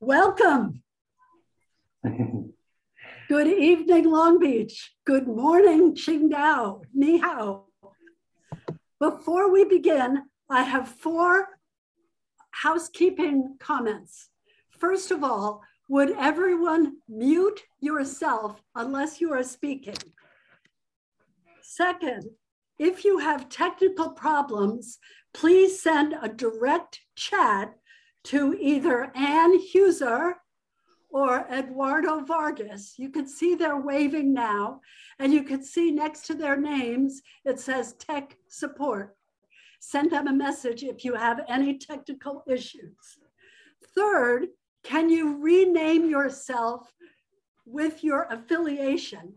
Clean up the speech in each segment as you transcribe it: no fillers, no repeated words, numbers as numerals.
Welcome. Good evening, Long Beach. Good morning, Qingdao. Ni hao. Before we begin, I have 4 housekeeping comments. First of all, would everyone mute yourself unless you are speaking? Second, if you have technical problems, please send a direct chat to either Ann Huser or Eduardo Vargas. You can see they're waving now, and you can see next to their names, it says tech support. Send them a message if you have any technical issues. Third, can you rename yourself with your affiliation?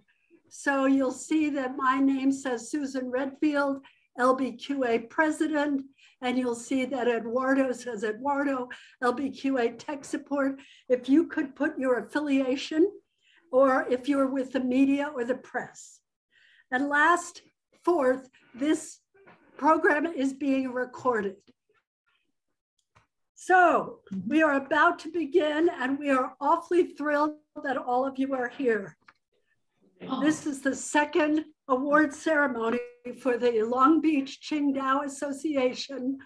So you'll see that my name says Susan Redfield, LBQA president, and you'll see that Eduardo says Eduardo, LBQA tech support. If you could put your affiliation, or if you're with the media or the press. And last, fourth, this program is being recorded. So we are about to begin, and we are awfully thrilled that all of you are here. This is the second award ceremony for the Long Beach-Qingdao Association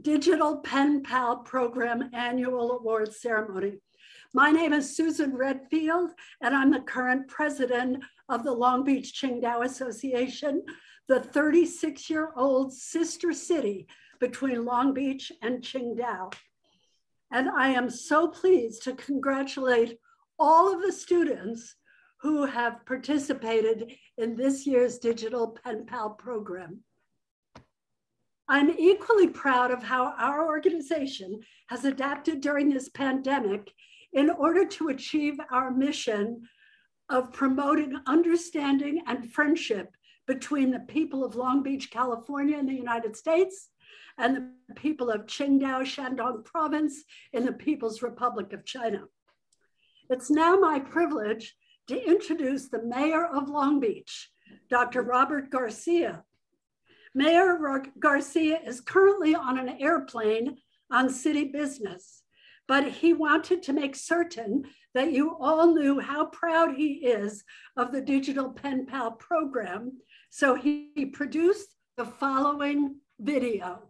Digital Pen Pal Program Annual Award Ceremony. My name is Susan Redfield, and I'm the current president of the Long Beach-Qingdao Association, the 36-year-old sister city between Long Beach and Qingdao. And I am so pleased to congratulate all of the students who have participated in this year's Digital Pen Pal program. I'm equally proud of how our organization has adapted during this pandemic in order to achieve our mission of promoting understanding and friendship between the people of Long Beach, California in the United States and the people of Qingdao, Shandong Province in the People's Republic of China. It's now my privilege to introduce the mayor of Long Beach, Dr. Robert Garcia. Mayor Garcia is currently on an airplane on city business, but he wanted to make certain that you all knew how proud he is of the Digital Pen Pal program, so he produced the following video.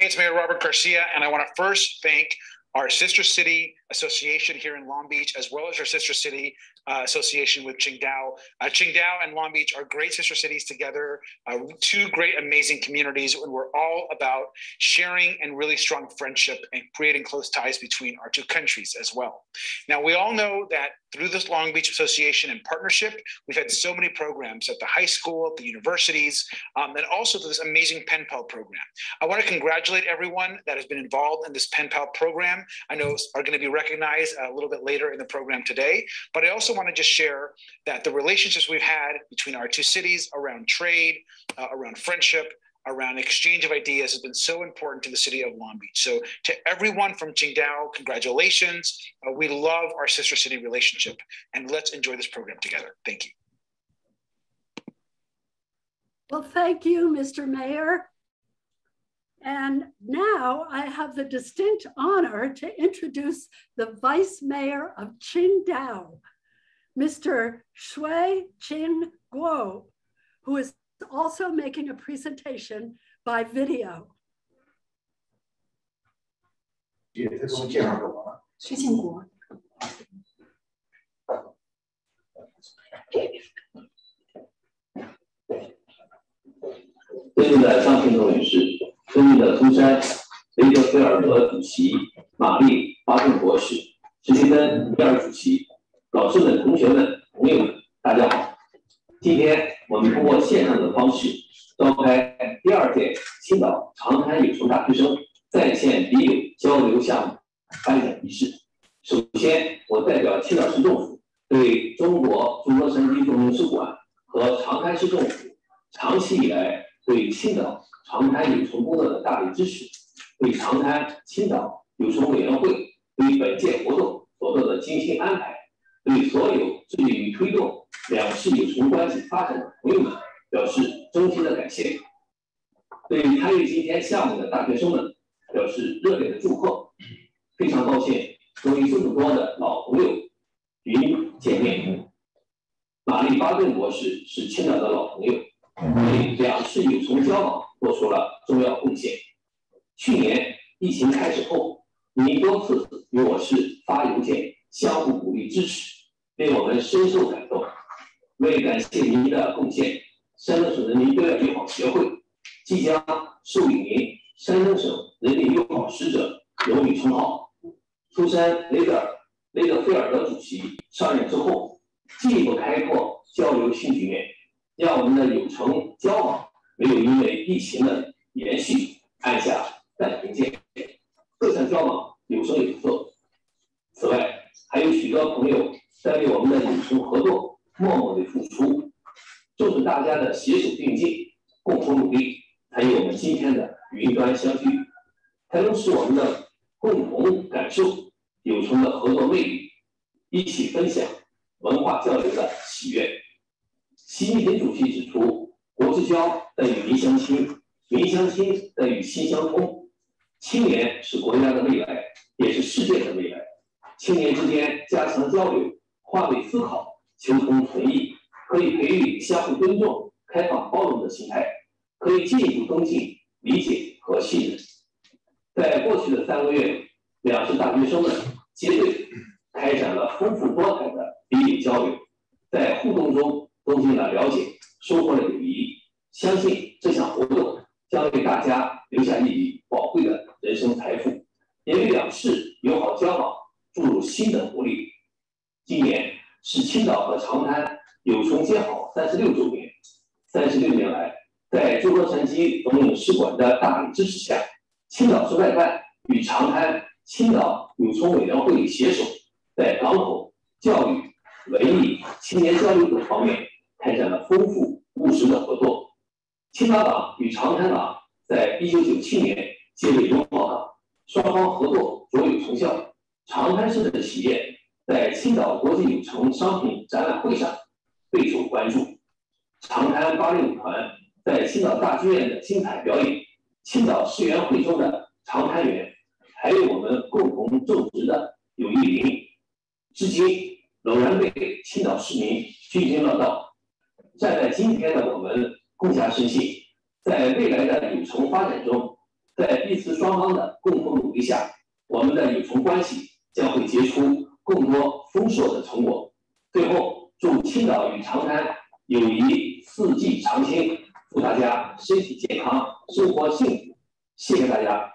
It's Mayor Robert Garcia, and I want to first thank our sister city association here in Long Beach, as well as our sister city association with Qingdao. Qingdao and Long Beach are great sister cities together, 2 great, amazing communities, and we're all about sharing and really strong friendship and creating close ties between our 2 countries as well. Now, we all know that through this Long Beach Association and partnership, we've had so many programs at the high school, at the universities, and also this amazing Pen Pal program. I want to congratulate everyone that has been involved in this Pen Pal program. I know are going to be recognized a little bit later in the program today, but I also want to just share that the relationships we've had between our 2 cities around trade, around friendship, around exchange of ideas has been so important to the city of Long Beach. So to everyone from Qingdao, congratulations. We love our sister city relationship, and let's enjoy this program together. Thank you. Well, thank you, Mr. Mayor. And now I have the distinct honor to introduce the Vice Mayor of Qingdao, Mr. Shui Qing Guo, who is also making a presentation by video.尊敬的中山雷德菲尔德主席、玛丽巴顿博士、史蒂芬米尔主席、老师们、同学们、朋友们，大家好！今天我们通过线上的方式召开第2届青岛长滩有声大学生在线笔友交流项目颁奖仪式。首先，我代表青岛市政府对中国中国山地重工使馆和长滩市政府长期以来对青岛长滩有成工作的大力支持，对长滩青岛有成委员会对本届活动所做的精心安排，对所有致力于推动两市有成关系发展的朋友们表示衷心的感谢。对参与今天项目的大学生们表示热烈的祝贺。非常高兴终于这么多的老朋友与见面。玛丽巴顿博士是青岛的老朋友，为两市有成交往做出了重要贡献。去年疫情开始后，您多次与我市发邮件相互鼓励支持，令我们深受感动。为感谢您的贡献，山东省人民对外友好协会即将授予您山东省人民友好使者荣誉称号。苏珊·雷德菲尔德主席上任之后，进一步开拓交流新局面，让我们的友成交往没有因为疫情的延续按下暂停键，各项交往有声有色。此外，还有许多朋友在为我们的友成合作默默地付出，正是大家的携手并进、共同努力，才有我们今天的云端相聚，才能使我们的共同感受友成的合作魅力，一起分享文化交流的喜悦。习近平主席指出，国之交在于民相亲，民相亲在于心相通。青年是国家的未来，也是世界的未来。青年之间加强交流，换位思考，求同存异，可以培育相互尊重、开放包容的心态，可以进一步增进理解和信任。在过去的3个月，两市大学生们结对开展了丰富多彩的理解交流，在互动中增进了了解，收获了友谊。相信这项活动将为大家留下一笔宝贵的人生财富，也为两市友好交往注入新的活力。今年是青岛和长滩友成结好36周年，36年来，在诸洛杉矶总领事馆的大力支持下，青岛市外办与长滩青岛友成委员会携手，在港口、教育、文艺、青年交流等方面开展了丰富务实的合作。青岛港与长滩港在1997年结为友好港，双方合作卓有成效。长滩市的企业在青岛国际友成商品展览会上备受关注。长滩芭蕾舞团在青岛大剧院的精彩表演，青岛世园会中的长滩园，还有我们共同种植的友谊林，至今仍然被青岛市民津津乐道。站在今天的我们更加深信，在未来的友成发展中，在彼此双方的共同努力下，我们的友成关系将会结出更多丰硕的成果。最后，祝青岛与长滩友谊4季长青，祝大家身体健康，生活幸福。谢谢大家。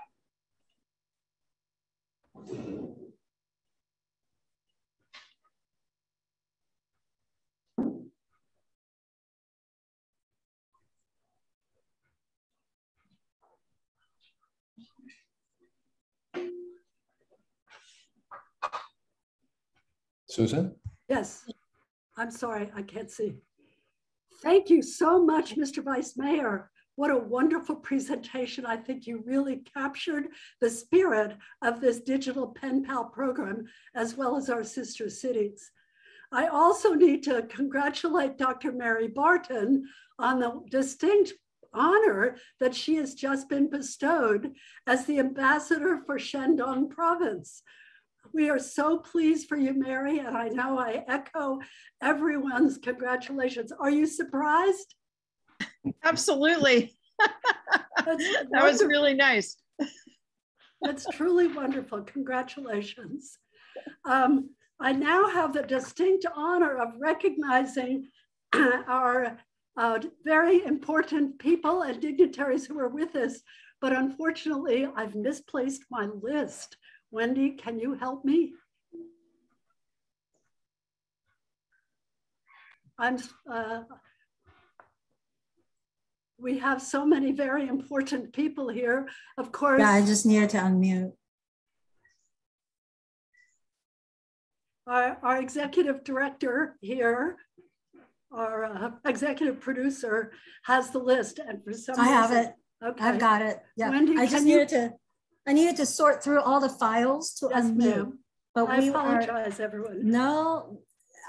Susan? Yes, I'm sorry, I can't see. Thank you so much, Mr. Vice Mayor. What a wonderful presentation. I think you really captured the spirit of this digital pen pal program, as well as our sister cities. I also need to congratulate Dr. Mary Barton on the distinct honor that she has just been bestowed as the ambassador for Shandong province. We are so pleased for you, Mary, and I know I echo everyone's congratulations. Are you surprised? Absolutely. That was really nice. That's truly wonderful. Congratulations. I now have the distinct honor of recognizing our very important people and dignitaries who are with us, but unfortunately, I've misplaced my list. Wendy, can you help me? We have so many very important people here. Of course. Yeah, I just needed to unmute. Our executive director here, our executive producer has the list, and for some reason, I have it. Okay. I've got it. Yeah. Wendy, I just needed to sort through all the files to unmute. But I apologize, everyone. No,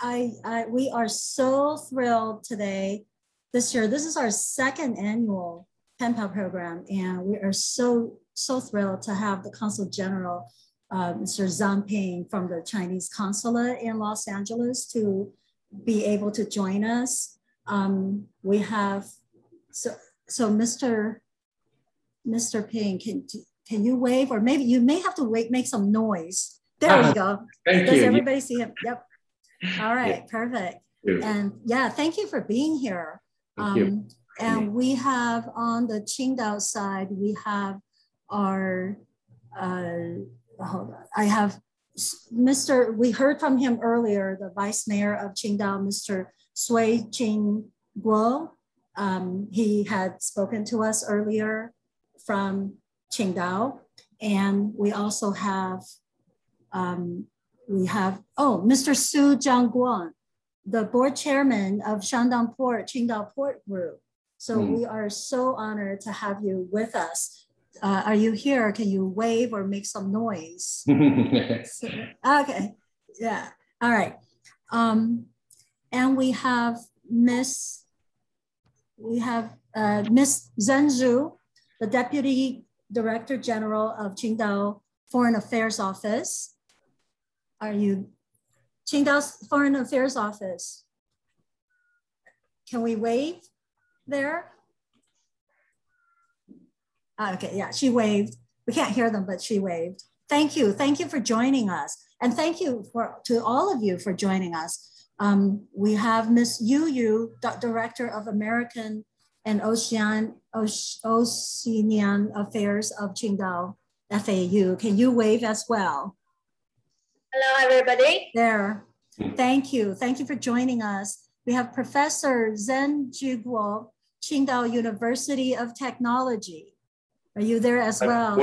we are so thrilled today. This year, this is our second annual pen pal program, and we are so thrilled to have the Consul General, Mr. Zhang Ping from the Chinese consulate in Los Angeles to be able to join us. We have, so Mr. Ping, can you wave, or maybe you may have to make some noise. There we go. Does everybody see him? Yep. All right, yeah. Perfect. And yeah, thank you for being here. And we have on the Qingdao side, we have our, hold on. I have we heard from him earlier, the Vice Mayor of Qingdao, Mr. Sui Jingguo. He had spoken to us earlier from Qingdao. And we also have, Mr. Su Jiangguan, the board chairman of Shandong Port, Qingdao Port Group. So we are so honored to have you with us. Are you here? Can you wave or make some noise? Okay, yeah, all right. And we have Miss Zhen Zhu, the Deputy Director General of Qingdao Foreign Affairs Office. Are you Qingdao's Foreign Affairs Office? Can we wave there? Okay, yeah, she waved. We can't hear them, but she waved. Thank you for joining us. And thank you to all of you for joining us. We have Miss Yu Yu, Director of American and Oceanian Affairs of Qingdao FAU. Can you wave as well? Hello, everybody. There. Thank you for joining us. We have Professor Zhen Jiguo, Qingdao University of Technology. Are you there as well?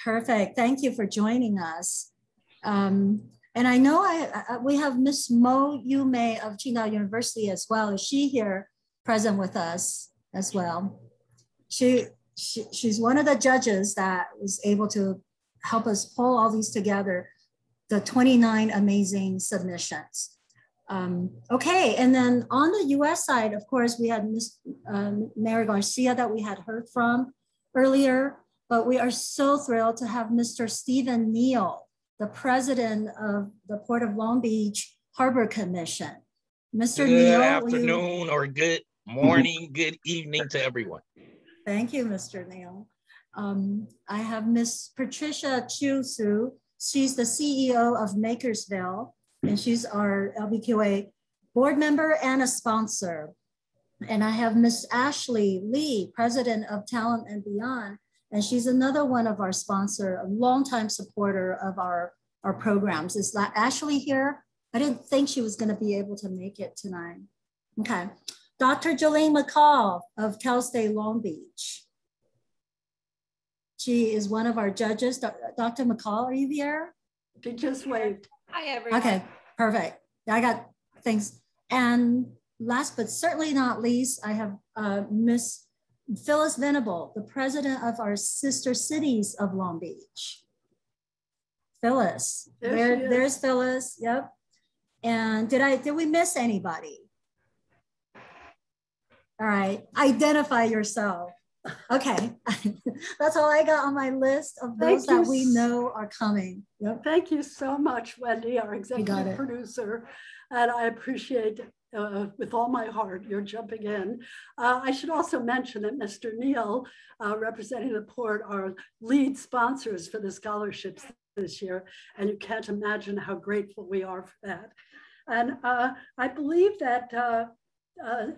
Perfect. Thank you for joining us. And I know we have Miss Mo Yumei of Qingdao University as well. Is she here present with us as well? She's one of the judges that was able to help us pull all these together, the 29 amazing submissions. Okay, and then on the US side, of course, we had Ms. Mary Garcia that we had heard from earlier, but we are so thrilled to have Mr. Stephen Neal, the president of the Port of Long Beach Harbor Commission. Mr. Neal. Good afternoon or good morning, good evening to everyone. Thank you, Mr. Neal. I have Miss Patricia Chiu Su. She's the CEO of Makersville, and she's our LBQA board member and a sponsor. And I have Miss Ashley Lee, president of Talent and Beyond, and she's another one of our sponsor, a longtime supporter of our programs. Is Ashley here? I didn't think she was going to be able to make it tonight. Okay. Dr. Jolene McCall of Cal State Long Beach. She is one of our judges. Dr. McCall, are you here? She just waved. Hi, everyone. Okay, perfect. I got things. And last but certainly not least, I have Miss Phyllis Venable, the president of our sister cities of Long Beach. Phyllis, there's Phyllis, yep. And did we miss anybody? All right, identify yourself. Okay, that's all I got on my list of those that we know are coming. Yep. Thank you so much, Wendy, our executive producer. And I appreciate with all my heart your jumping in. I should also mention that Mr. Neal, representing the port, are lead sponsors for the scholarships this year. And you can't imagine how grateful we are for that. And I believe that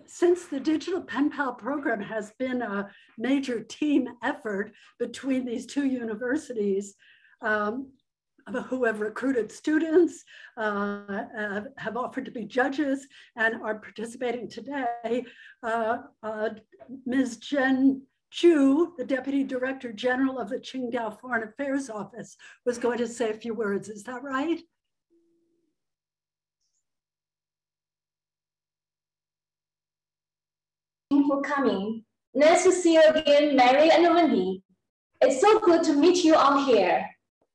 since the Digital Pen Pal program has been a major team effort between these two universities who have recruited students, have offered to be judges, and are participating today, Ms. Jen Chu, the Deputy Director General of the Qingdao Foreign Affairs Office, was going to say a few words. Is that right? Thank you for coming. Nice to see you again, Mary and Wendy. It's so good to meet you all here.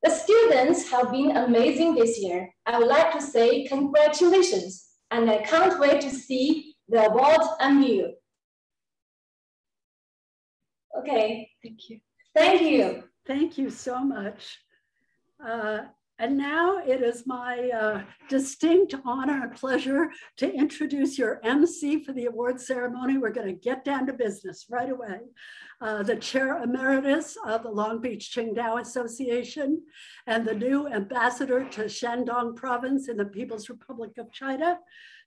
The students have been amazing this year. I would like to say congratulations, and I can't wait to see the awards and you. Okay. Thank you. Thank you. Thank you so much. And now it is my distinct honor and pleasure to introduce your MC for the award ceremony. We're going to get down to business right away. The Chair Emeritus of the Long Beach-Qingdao Association and the new ambassador to Shandong Province in the People's Republic of China,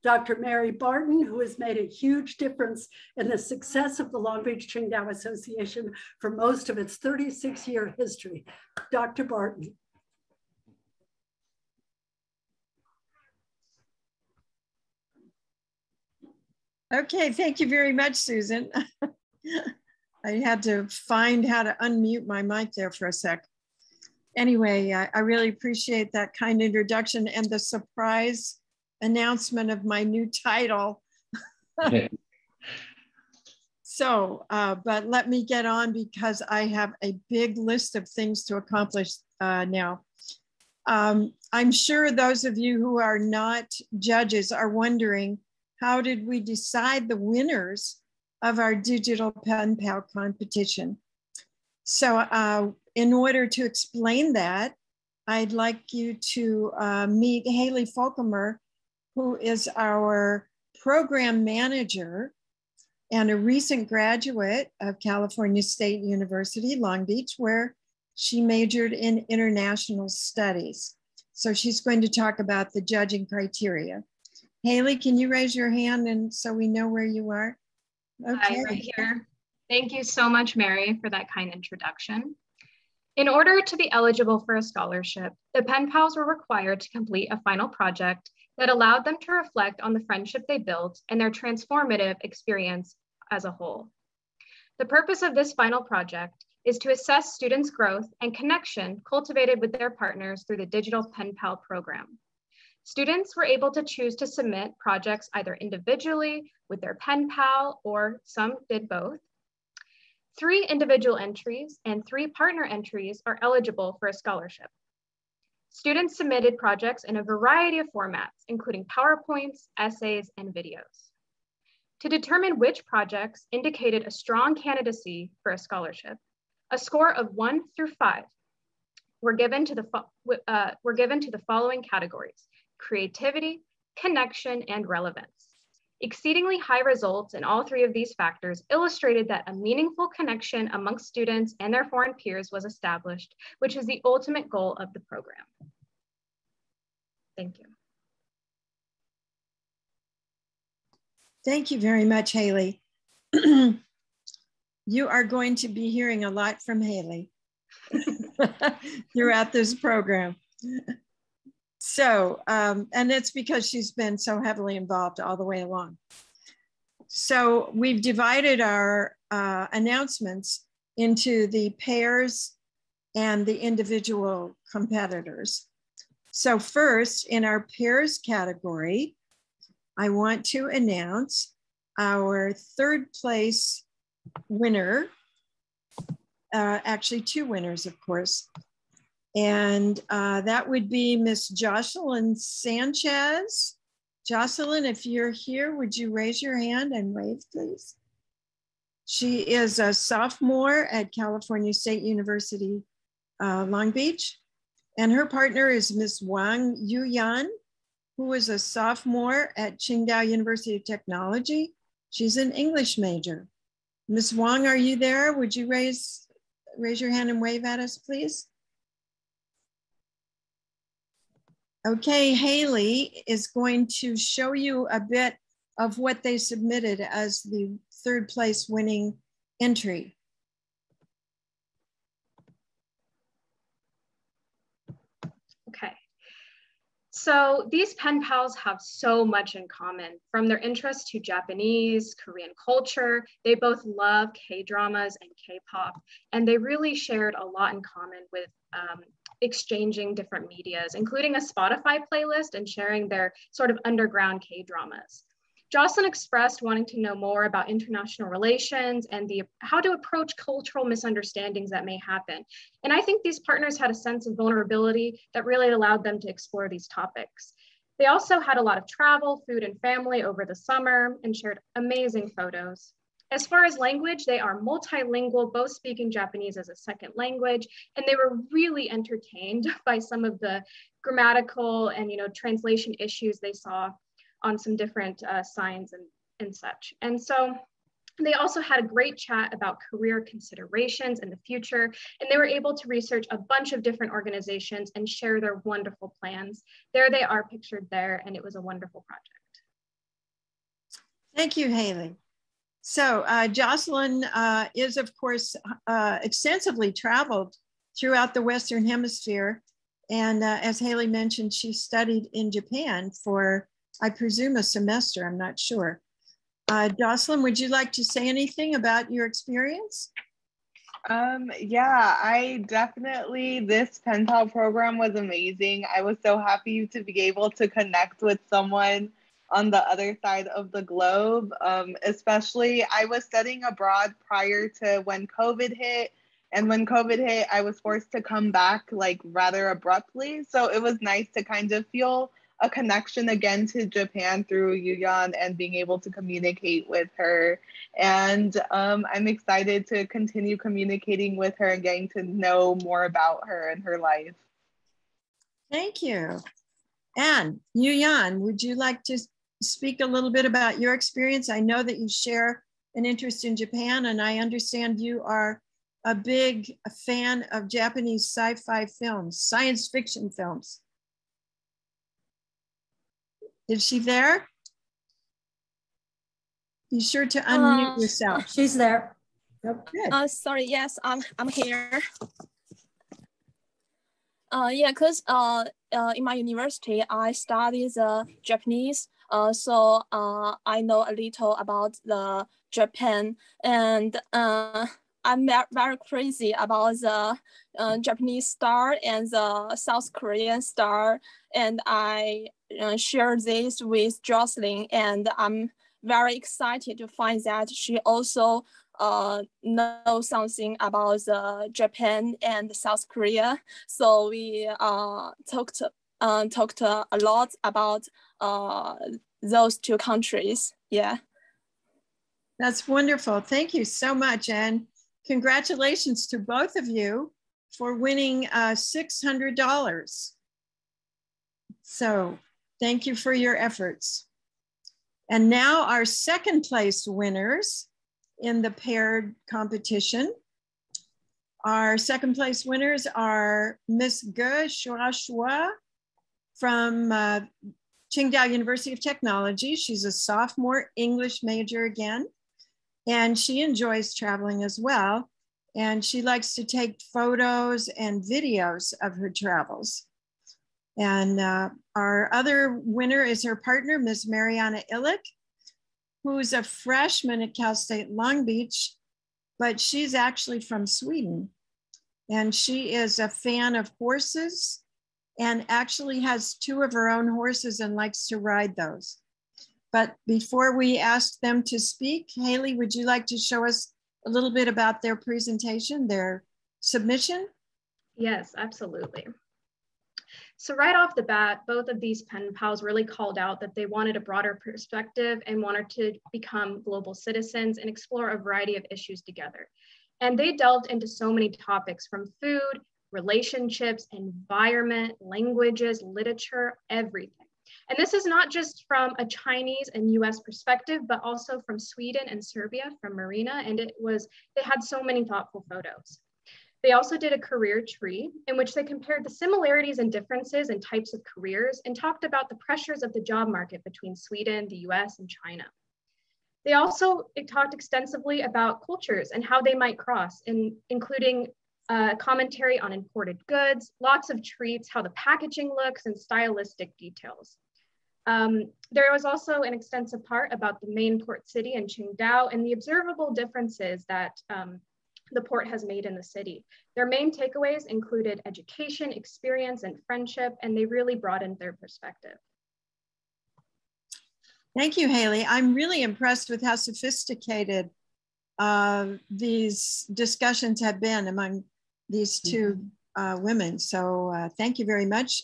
Dr. Mary Barton, who has made a huge difference in the success of the Long Beach-Qingdao Association for most of its 36-year history. Dr. Barton. Okay, thank you very much, Susan. I had to find how to unmute my mic there for a sec. Anyway, I really appreciate that kind introduction and the surprise announcement of my new title. So, but let me get on because I have a big list of things to accomplish now. I'm sure those of you who are not judges are wondering, how did we decide the winners of our digital pen pal competition? So in order to explain that, I'd like you to meet Haley Folkemer, who is our program manager and a recent graduate of California State University, Long Beach, where she majored in international studies. So she's going to talk about the judging criteria. Haley, can you raise your hand and so we know where you are? Okay. Hi, right here. Thank you so much, Mary, for that kind introduction. In order to be eligible for a scholarship, the pen pals were required to complete a final project that allowed them to reflect on the friendship they built and their transformative experience as a whole. The purpose of this final project is to assess students' growth and connection cultivated with their partners through the digital pen pal program. Students were able to choose to submit projects either individually with their pen pal, or some did both. 3 individual entries and 3 partner entries are eligible for a scholarship. Students submitted projects in a variety of formats, including PowerPoints, essays, and videos. To determine which projects indicated a strong candidacy for a scholarship, a score of 1 through 5 were given to the following categories: creativity, connection, and relevance. Exceedingly high results in all 3 of these factors illustrated that a meaningful connection amongst students and their foreign peers was established, which is the ultimate goal of the program. Thank you. Thank you very much, Haley. You are going to be hearing a lot from Haley throughout this program. So, and it's because she's been so heavily involved all the way along. So we've divided our announcements into the pairs and the individual competitors. So first, in our pairs category, I want to announce our 3rd place winner, actually 2 winners, of course. And that would be Miss Jocelyn Sanchez. Jocelyn, if you're here, would you raise your hand and wave, please? She is a sophomore at California State University, Long Beach. And her partner is Miss Wang Yuyan, who is a sophomore at Qingdao University of Technology. She's an English major. Miss Wang, are you there? Would you raise your hand and wave at us, please? Okay, Haley is going to show you a bit of what they submitted as the 3rd place winning entry. Okay. So these pen pals have so much in common, from their interest to Japanese, Korean culture. They both love K-dramas and K-pop, and they really shared a lot in common with exchanging different medias, including a Spotify playlist and sharing their sort of underground K-dramas. Jocelyn expressed wanting to know more about international relations and how to approach cultural misunderstandings that may happen. And I think these partners had a sense of vulnerability that really allowed them to explore these topics. They also had a lot of travel, food, and family over the summer and shared amazing photos. As far as language, they are multilingual, both speaking Japanese as a second language, and they were really entertained by some of the grammatical and translation issues they saw on some different signs and such. And so they also had a great chat about career considerations in the future, and they were able to research a bunch of different organizations and share their wonderful plans. There they are pictured there, and it was a wonderful project. Thank you, Haley. So Jocelyn is, of course, extensively traveled throughout the Western Hemisphere. And as Haley mentioned, she studied in Japan for, I presume, a semester, I'm not sure. Jocelyn, would you like to say anything about your experience? Yeah, I definitely, this pen pal program was amazing. I was so happy to be able to connect with someone on the other side of the globe. Especially, I was studying abroad prior to when COVID hit. And when COVID hit, I was forced to come back like rather abruptly. So it was nice to kind of feel a connection again to Japan through Yuyan and being able to communicate with her. And I'm excited to continue communicating with her and getting to know more about her and her life. Thank you. And Yuyan, would you like to speak a little bit about your experience? I know that you share an interest in Japan, and I understand you are a big fan of Japanese sci-fi films, science fiction films. Is she there? Be sure to unmute yourself. She's there. Yep. Good. Sorry, yes, I'm here. Yeah, because in my university, I study the Japanese. So I know a little about the Japan, and I'm very crazy about the Japanese star and the South Korean star, and I share this with Jocelyn, and I'm very excited to find that she also know something about Japan and South Korea. So we talked a lot about those two countries. Yeah. That's wonderful. Thank you so much. And congratulations to both of you for winning $600. So thank you for your efforts. And now our second place winners in the paired competition. Our second place winners are Miss Ge Shuashua from Qingdao University of Technology. She's a sophomore English major again, and she enjoys traveling as well. And she likes to take photos and videos of her travels. And our other winner is her partner, Ms. Mariana Illich, who's a freshman at Cal State Long Beach, but she's actually from Sweden. And she is a fan of horses and actually has 2 of her own horses and likes to ride those. But before we ask them to speak, Haley, would you like to show us a little bit about their presentation, their submission? Yes, absolutely. So right off the bat, both of these pen pals really called out that they wanted a broader perspective and wanted to become global citizens and explore a variety of issues together. And they delved into so many topics from food, relationships, environment, languages, literature, everything. And this is not just from a Chinese and US perspective, but also from Sweden and Serbia, from Marina, and they had so many thoughtful photos. They also did a career tree in which they compared the similarities and differences in types of careers and talked about the pressures of the job market between Sweden, the US, and China. They also talked extensively about cultures and how they might cross, including commentary on imported goods, lots of treats, how the packaging looks, and stylistic details. There was also an extensive part about the main port city in Qingdao and the observable differences that the port has made in the city. Their main takeaways included education, experience, and friendship, and they really broadened their perspective. Thank you, Haley. I'm really impressed with how sophisticated these discussions have been among these two women. So thank you very much.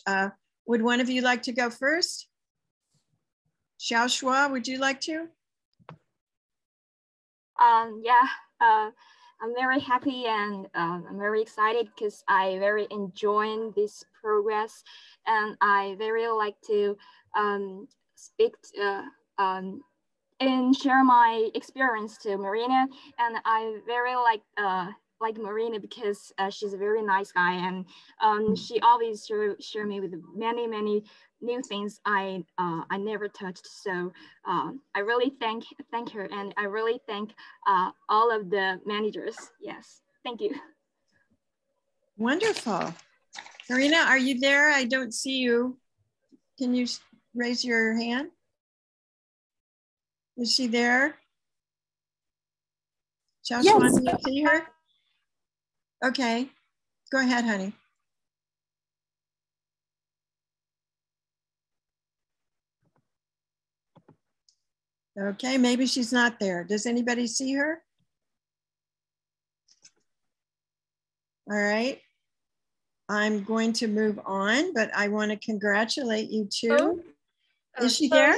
Would one of you like to go first? Xiao Shua, would you like to? Yeah, I'm very happy and I'm very excited because I very enjoying this progress, and I very like to speak and share my experience to Marina. And I very like Marina because she's a very nice guy, and she always share me with many new things I never touched. So I really thank her, and I really thank all of the managers. Yes, thank you. Wonderful. Marina, are you there? I don't see you. Can you raise your hand? Is she there? Joshua, Yes. do you see her? Okay, go ahead, honey. Okay, maybe she's not there. Does anybody see her? All right. I'm going to move on, but I want to congratulate you too. Is she there?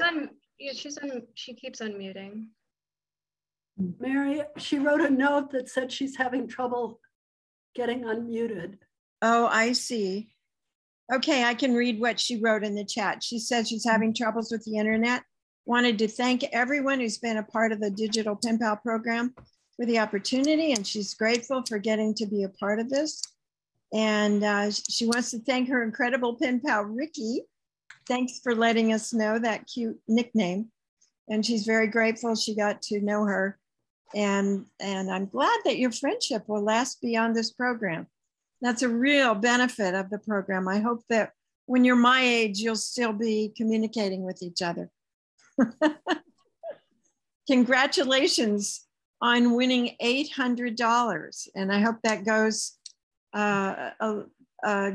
Yeah, she keeps unmuting. Mary, she wrote a note that said she's having trouble getting unmuted. Oh, I see. Okay, I can read what she wrote in the chat. She says she's having troubles with the internet. Wanted to thank everyone who's been a part of the Digital Pen Pal program for the opportunity, and she's grateful for getting to be a part of this. And she wants to thank her incredible pen pal, Ricky. Thanks for letting us know that cute nickname. And she's very grateful she got to know her. And I'm glad that your friendship will last beyond this program. That's a real benefit of the program. I hope that when you're my age, you'll still be communicating with each other. Congratulations on winning $800. And I hope that goes a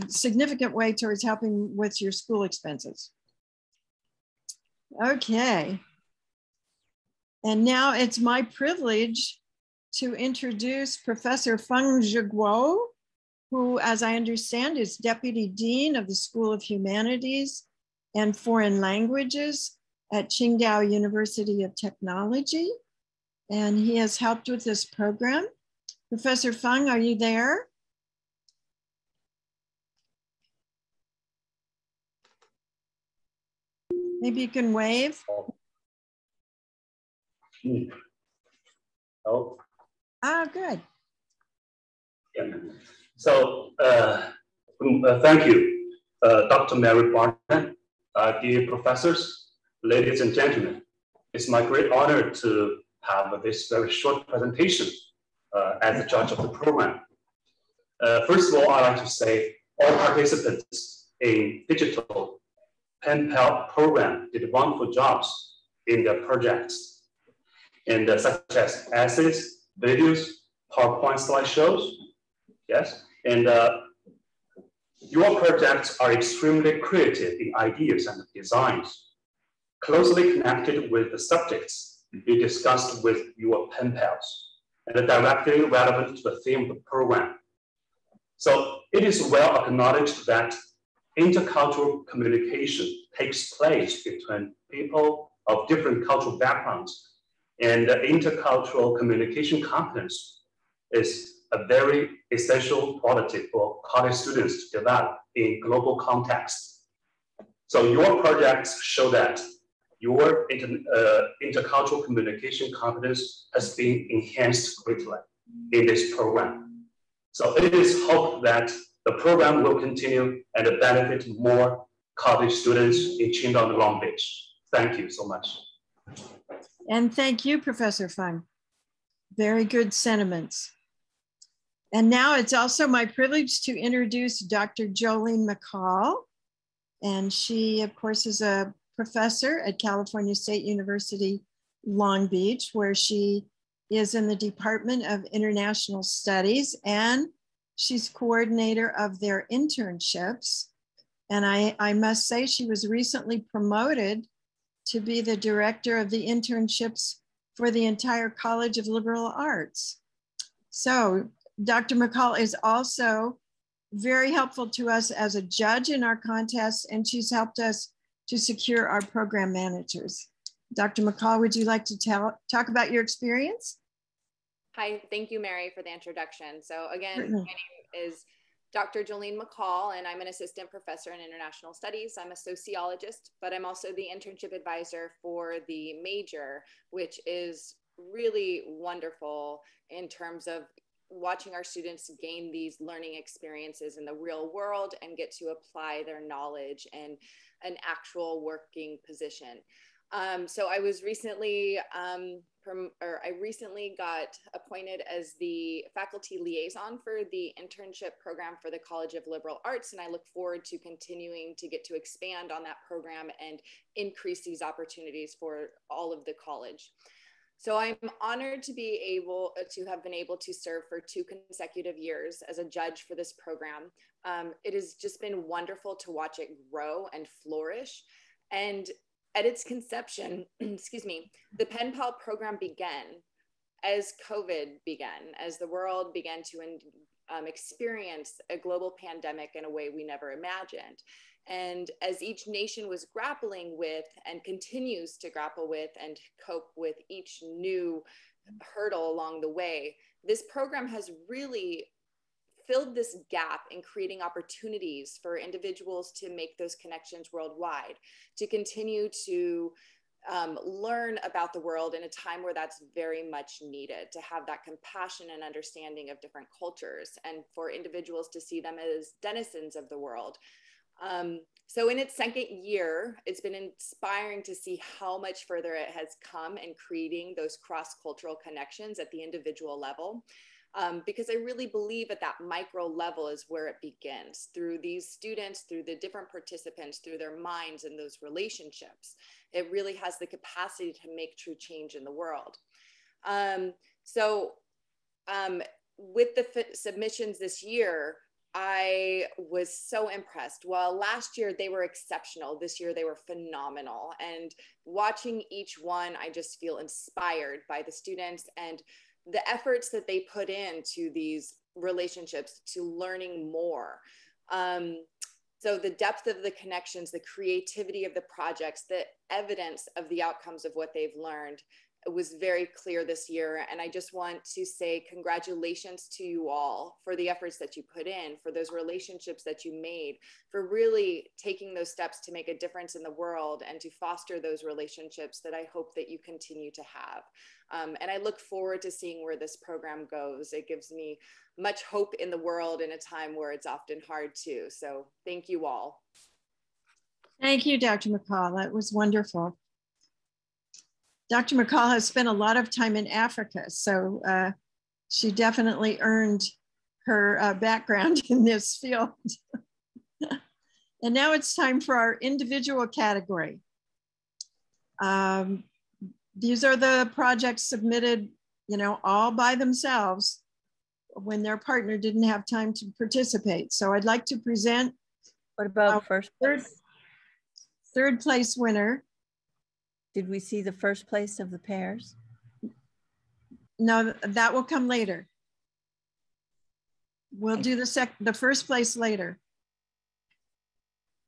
significant way towards helping with your school expenses. Okay. And now it's my privilege to introduce Professor Feng Zhiguo, who, as I understand, is Deputy Dean of the School of Humanities and Foreign Languages at Qingdao University of Technology. And he has helped with this program. Professor Feng, are you there? Maybe you can wave. Oh. Ah, good. Yeah. So thank you, Dr. Mary Barnett, dear professors, ladies and gentlemen. It's my great honor to have this very short presentation as the judge of the program. First of all, I'd like to say all participants in digital Pen Pal program did wonderful jobs in their projects, and such as essays, videos, PowerPoint slideshows. Yes, and your projects are extremely creative in ideas and designs, closely connected with the subjects you discussed with your pen pals, and directly relevant to the theme of the program. So it is well acknowledged that intercultural communication takes place between people of different cultural backgrounds, and intercultural communication competence is a very essential quality for college students to develop in global context. So your projects show that your intercultural communication competence has been enhanced greatly in this program. So it is hoped that the program will continue and benefit more college students in Qingdao and Long Beach. Thank you so much. And thank you, Professor Feng. Very good sentiments. And now it's also my privilege to introduce Dr. Jolene McCall. And she, of course, is a professor at California State University, Long Beach, where she is in the Department of International Studies, and she's coordinator of their internships. And I must say she was recently promoted to be the director of the internships for the entire College of Liberal Arts. So Dr. McCall is also very helpful to us as a judge in our contests, and she's helped us to secure our program managers. Dr. McCall, would you like to talk about your experience? Hi, thank you, Mary, for the introduction. So again, my name is Dr. Jolene McCall, and I'm an assistant professor in international studies. I'm a sociologist, but I'm also the internship advisor for the major, which is really wonderful in terms of watching our students gain these learning experiences in the real world and get to apply their knowledge in an actual working position. So I was recently, I recently got appointed as the faculty liaison for the internship program for the College of Liberal Arts, and I look forward to continuing to get to expand on that program and increase these opportunities for all of the college. So I'm honored to be able to have been able to serve for 2 consecutive years as a judge for this program. It has just been wonderful to watch it grow and flourish. And at its conception, excuse me, the Pen Pal program began as COVID began, as the world began to experience a global pandemic in a way we never imagined. And as each nation was grappling with and continues to grapple with and cope with each new hurdle along the way, this program has really filled this gap in creating opportunities for individuals to make those connections worldwide, to continue to learn about the world in a time where that's very much needed, to have that compassion and understanding of different cultures, and for individuals to see them as denizens of the world. So in its second year, it's been inspiring to see how much further it has come in creating those cross-cultural connections at the individual level. Because I really believe at that micro level is where it begins, through these students, through the different participants, through their minds and those relationships. It really has the capacity to make true change in the world. With the submissions this year, I was so impressed. While last year they were exceptional, this year they were phenomenal. And watching each one, I just feel inspired by the students and the efforts that they put into these relationships, to learning more. So the depth of the connections, the creativity of the projects, the evidence of the outcomes of what they've learned, it was very clear this year. And I just want to say congratulations to you all for the efforts that you put in, for those relationships that you made, for really taking those steps to make a difference in the world and to foster those relationships that I hope that you continue to have. And I look forward to seeing where this program goes. It gives me much hope in the world in a time where it's often hard too. So thank you all. Thank you, Dr. McCall. That was wonderful. Dr. McCall has spent a lot of time in Africa, so she definitely earned her background in this field. And now it's time for our individual category. These are the projects submitted, all by themselves when their partner didn't have time to participate. So I'd like to present. What about first place? Third place winner. Did we see the first place of the pairs? No, that will come later. We'll do the first place later.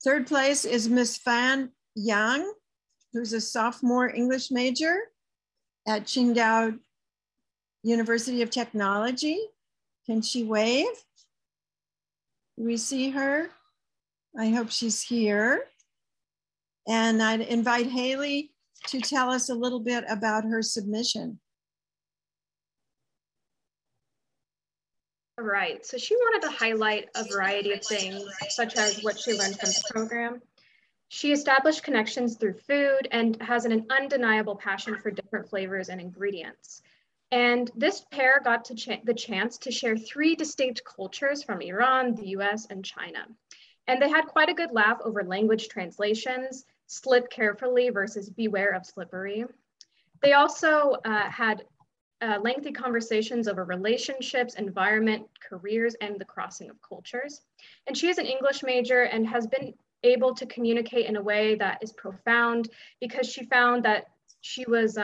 Third place is Miss Fan Yang, who's a sophomore English major at Qingdao University of Technology. Can she wave? Do we see her? I hope she's here. And I'd invite Haley to tell us a little bit about her submission. All right, so she wanted to highlight a variety of things, such as what she learned from the program. She established connections through food and has an undeniable passion for different flavors and ingredients. And this pair got the chance to share 3 distinct cultures from Iran, the US, and China. And they had quite a good laugh over language translations, slip carefully versus beware of slippery. They also had lengthy conversations over relationships, environment, careers, and the crossing of cultures. And she is an English major and has been able to communicate in a way that is profound, because she found that she was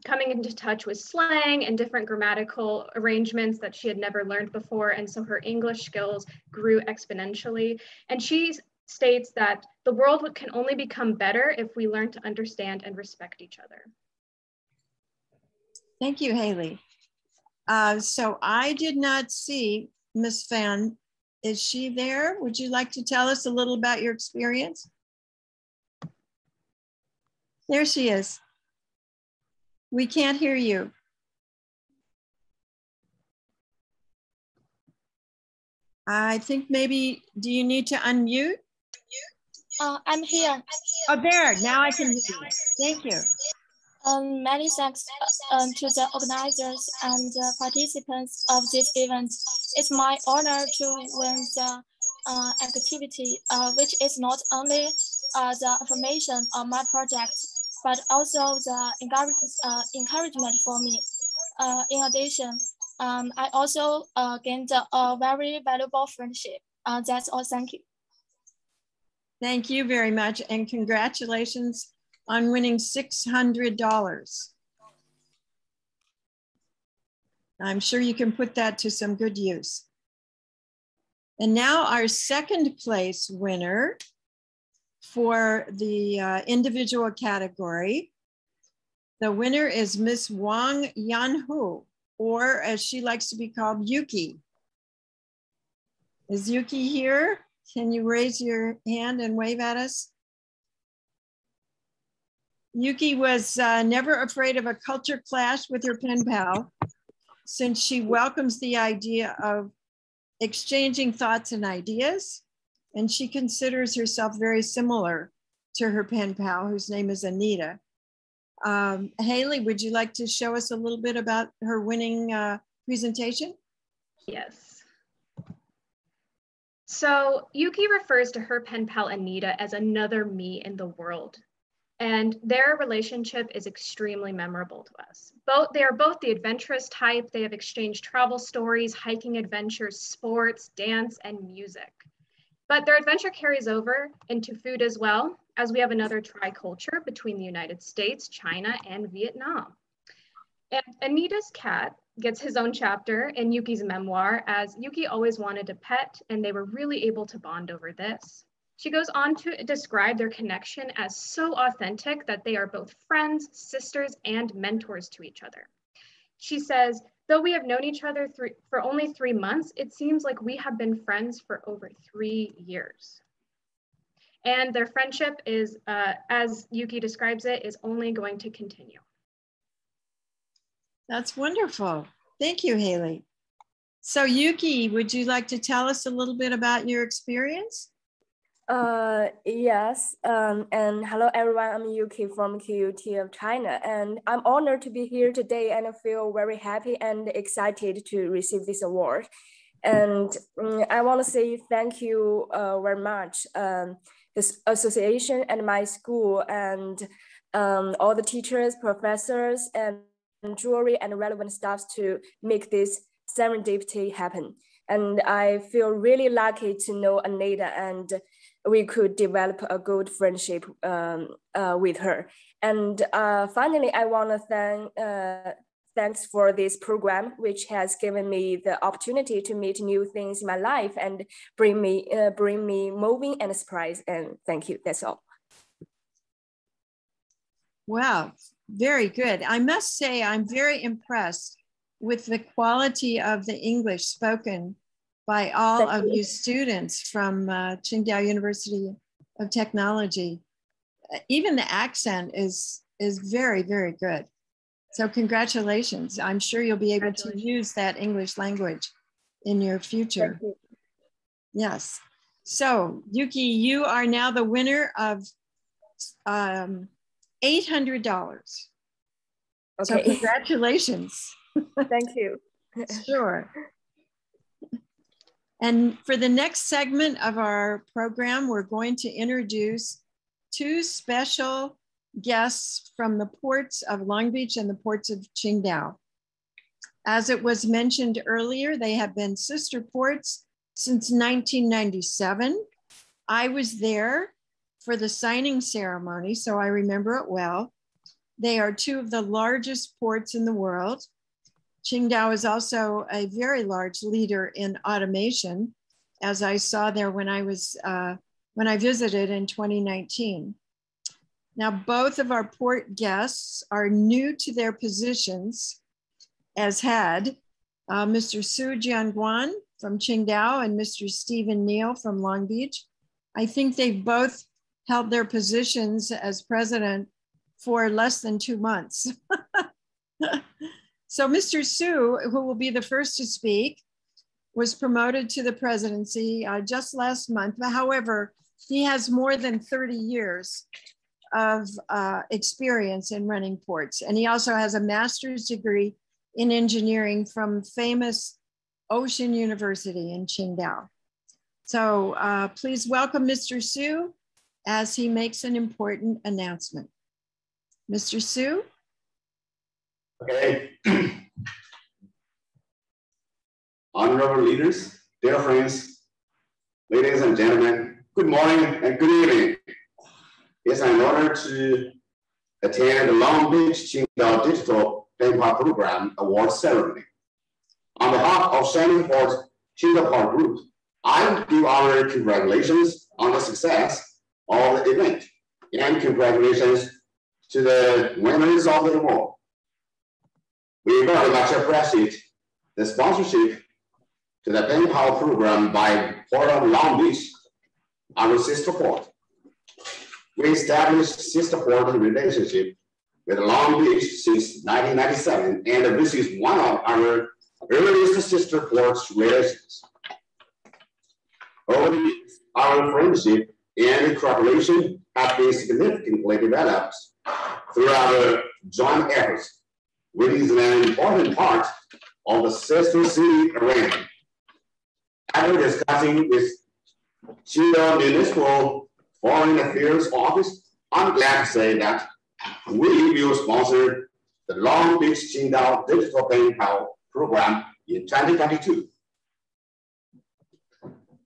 coming into touch with slang and different grammatical arrangements that she had never learned before. And so her English skills grew exponentially. And she states that the world can only become better if we learn to understand and respect each other. Thank you, Haley. So I did not see Miss Fan. Is she there? Would you like to tell us a little about your experience? There she is. We can't hear you. I think maybe, do you need to unmute? I'm here. Oh, there, now I can hear you. Thank you. Many thanks to the organizers and participants of this event. It's my honor to win the activity, which is not only the information on my project, but also the encouragement for me. In addition, I also gained a very valuable friendship. That's all, thank you. Thank you very much, and congratulations on winning $600. I'm sure you can put that to some good use. And now our second place winner for the individual category. The winner is Miss Wang Yanhu, or as she likes to be called, Yuki. Is Yuki here? Can you raise your hand and wave at us? Yuki was never afraid of a culture clash with her pen pal, since she welcomes the idea of exchanging thoughts and ideas, and she considers herself very similar to her pen pal, whose name is Anita. Haley, would you like to show us a little bit about her winning presentation? Yes. So Yuki refers to her pen pal Anita as another me in the world. And their relationship is extremely memorable to us. They are both the adventurous type. They have exchanged travel stories, hiking adventures, sports, dance, and music. But their adventure carries over into food as well, as we have another tri-culture between the United States, China, and Vietnam. And Anita's cat gets his own chapter in Yuki's memoir, as Yuki always wanted a pet, and they were really able to bond over this. She goes on to describe their connection as so authentic that they are both friends, sisters, and mentors to each other. She says, though we have known each other for only 3 months, it seems like we have been friends for over 3 years. And their friendship is, as Yuki describes it, is only going to continue. That's wonderful. Thank you, Haley. So Yuki, would you like to tell us a little bit about your experience? Yes, and hello everyone, I'm Yuki from QUT of China, and I'm honored to be here today, and I feel very happy and excited to receive this award. And I want to say thank you very much, this association and my school, and all the teachers, professors, and jewelry and relevant staffs to make this serendipity happen. And I feel really lucky to know Anita, and we could develop a good friendship with her. And finally, I want to thanks for this program, which has given me the opportunity to meet new things in my life and bring me moving and surprise. And thank you. That's all. Wow, very good. I must say, I'm very impressed with the quality of the English spoken by all of you students from Qingdao University of Technology. Even the accent is very, very good. So congratulations. I'm sure you'll be able to use that English language in your future. Yes. So Yuki, you are now the winner of $800. Okay. So congratulations. Thank you. Sure. And for the next segment of our program, we're going to introduce 2 special guests from the ports of Long Beach and the ports of Qingdao. As it was mentioned earlier, they have been sister ports since 1997. I was there for the signing ceremony, so I remember it well. They are two of the largest ports in the world. Qingdao is also a very large leader in automation, as I saw there when I visited in 2019. Now, both of our port guests are new to their positions as head. Mr. Su Jianguan from Qingdao and Mr. Stephen Neal from Long Beach. I think they've both held their positions as president for less than 2 months. So Mr. Su, who will be the first to speak, was promoted to the presidency just last month. However, he has more than 30 years of experience in running ports. And he also has a master's degree in engineering from famous Ocean University in Qingdao. So please welcome Mr. Su as he makes an important announcement. Mr. Su? Okay. Honorable leaders, dear friends, ladies and gentlemen, good morning and good evening. It's an honor to attend the Long Beach Qingdao Digital Penpal Program Award Ceremony. On behalf of Shining Port Qingdao Port Group, I give our congratulations on the success of the event and congratulations to the winners of the award. We very much appreciate the sponsorship to the Penpal program by Port of Long Beach, our sister port. We established sister port relationship with Long Beach since 1997, and this is one of our earliest sister ports relations. Over the years, our friendship and cooperation have been significantly developed through our joint efforts, which is an important part of the sister city arrangement. After discussing with Qingdao Municipal Foreign Affairs Office, I'm glad to say that we will sponsor the Long Beach Qingdao Digital Penpal program in 2022.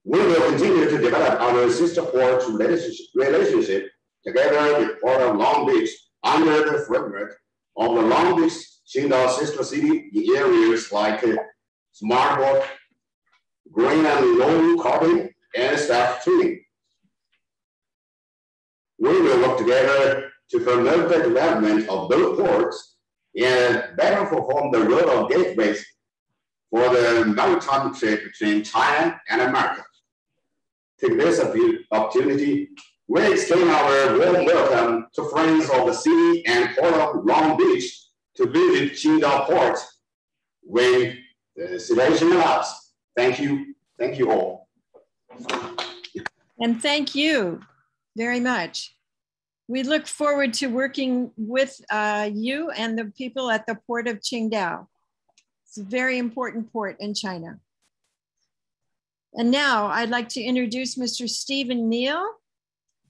We will continue to develop our sister port relationship together with Port of Long Beach under the framework of the Long Beach Qingdao sister city in areas like smart port, green and low carbon, and staff training. We will work together to promote the development of both ports and better perform the role of gateways for the maritime trade between China and America. Take this opportunity, we extend our warm welcome to friends of the city and Port of Long Beach to visit Qingdao Port when the situation allows. Thank you. Thank you all. And thank you very much. We look forward to working with you and the people at the Port of Qingdao. It's a very important port in China. And now I'd like to introduce Mr. Stephen Neal,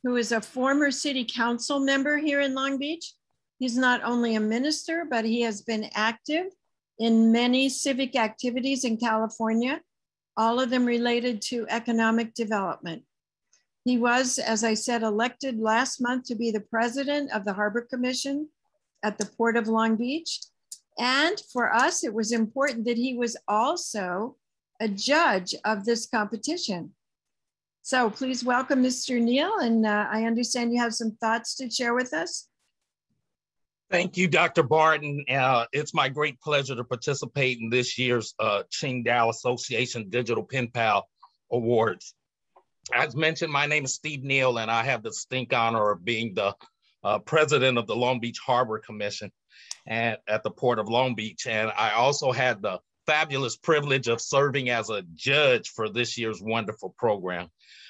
who is a former city council member here in Long Beach. He's not only a minister, but he has been active in many civic activities in California, all of them related to economic development. He was, as I said, elected last month to be the president of the Harbor Commission at the Port of Long Beach. And for us, it was important that he was also a judge of this competition. So please welcome Mr. Neal, and I understand you have some thoughts to share with us. Thank you, Dr. Barton. It's my great pleasure to participate in this year's Qingdao Association Digital Pen Pal Awards. As mentioned, my name is Steve Neal, and I have the distinct honor of being the president of the Long Beach Harbor Commission at the Port of Long Beach. And I also had the fabulous privilege of serving as a judge for this year's wonderful program.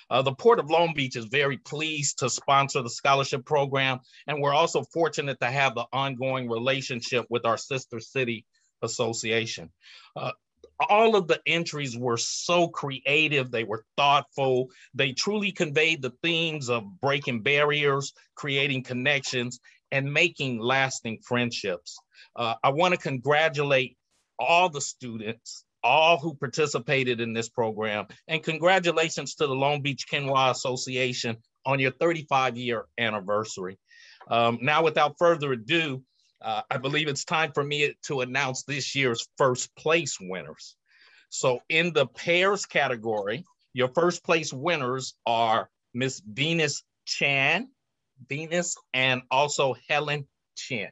The Port of Long Beach is very pleased to sponsor the scholarship program, and we're also fortunate to have the ongoing relationship with our sister city association. All of the entries were so creative, they were thoughtful, they truly conveyed the themes of breaking barriers, creating connections, and making lasting friendships. I want to congratulate all the students, all who participated in this program, and congratulations to the Long Beach-Qingdao Association on your 35-year anniversary. Now, without further ado, I believe it's time for me to announce this year's first place winners. So in the pairs category, your first place winners are Miss Venus Chan, and also Helen Chen.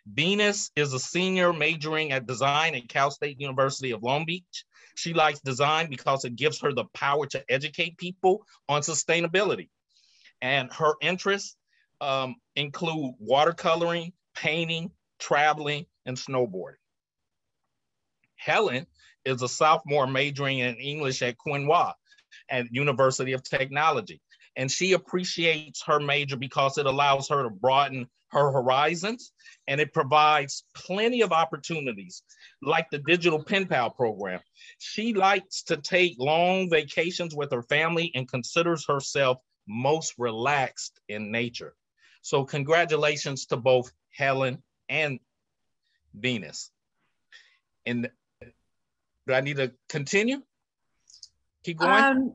Venus is a senior majoring at design at Cal State University of Long Beach. She likes design because it gives her the power to educate people on sustainability. And her interests include watercoloring, painting, traveling, and snowboarding. Helen is a sophomore majoring in English at Quinhua at University of Technology. And she appreciates her major because it allows her to broaden her horizons, and it provides plenty of opportunities like the digital pen pal program. She likes to take long vacations with her family and considers herself most relaxed in nature. So congratulations to both Helen and Venus. And do I need to continue? Keep going?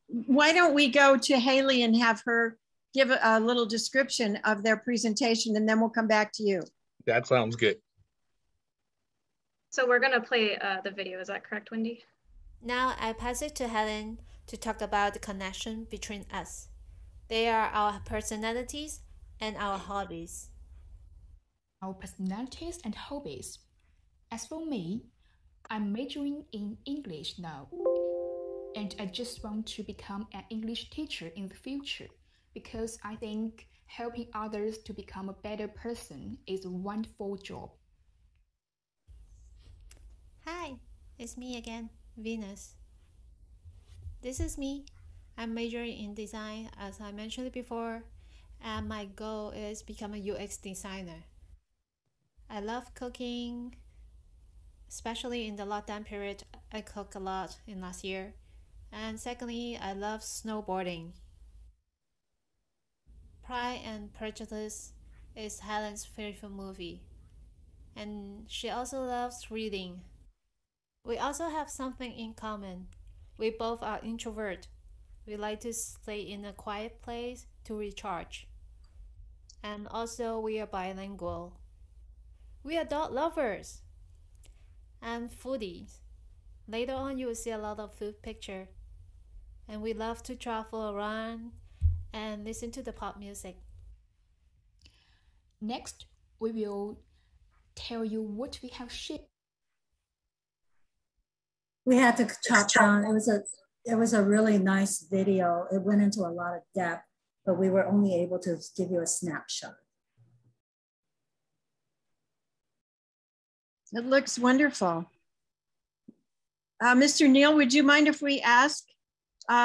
Why don't we go to Haley and have her give a little description of their presentation, and then we'll come back to you. That sounds good. So we're gonna play the video, is that correct, Wendy? Now I pass it to Helen to talk about the connection between us. They are our personalities and our hobbies. Our personalities and hobbies. As for me, I'm majoring in English now, and I just want to become an English teacher in the future because I think helping others to become a better person is a wonderful job. Hi, it's me again, Venus. This is me. I'm majoring in design, as I mentioned before, and my goal is become a UX designer. I love cooking, especially in the lockdown period. I cooked a lot in last year. And secondly, I love snowboarding. Pride and Prejudice is Helen's favorite movie, and she also loves reading. We also have something in common. We both are introvert. We like to stay in a quiet place to recharge. And also we are bilingual. We are dog lovers and foodies. Later on you will see a lot of food picture. And we love to travel around and listen to the pop music. Next, we will tell you what we have shipped. We had to chop down. It was a really nice video. It went into a lot of depth, but we were only able to give you a snapshot. It looks wonderful. Mr. Neal, would you mind if we ask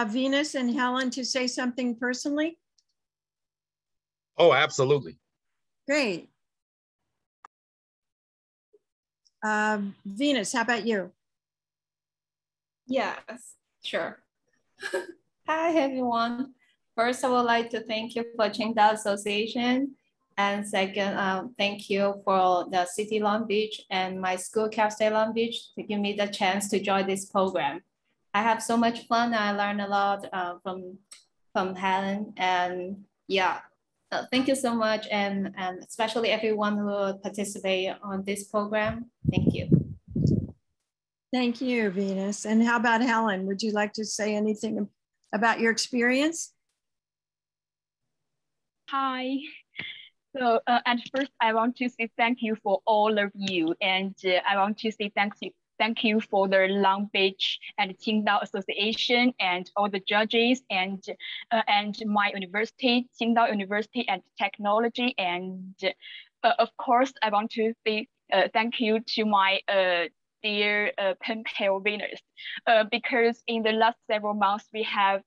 Venus and Helen to say something personally? Oh, absolutely. Great. Venus, how about you? Yes, sure. Hi, everyone. First, I would like to thank you for Qingdao Association. And second, thank you for the City Long Beach and my school, Cal State Long Beach, to give me the chance to join this program. I have so much fun. I learned a lot from Helen, and yeah, thank you so much, and especially everyone who participated on this program. Thank you. Thank you, Venus. And how about Helen? Would you like to say anything about your experience? Hi. So at first, I want to say thank you for all of you, and I want to say thank you for the Long Beach and Qingdao Association and all the judges and my university, Qingdao University and Technology, and of course, I want to say thank you to my dear pen pal winners, because in the last several months we have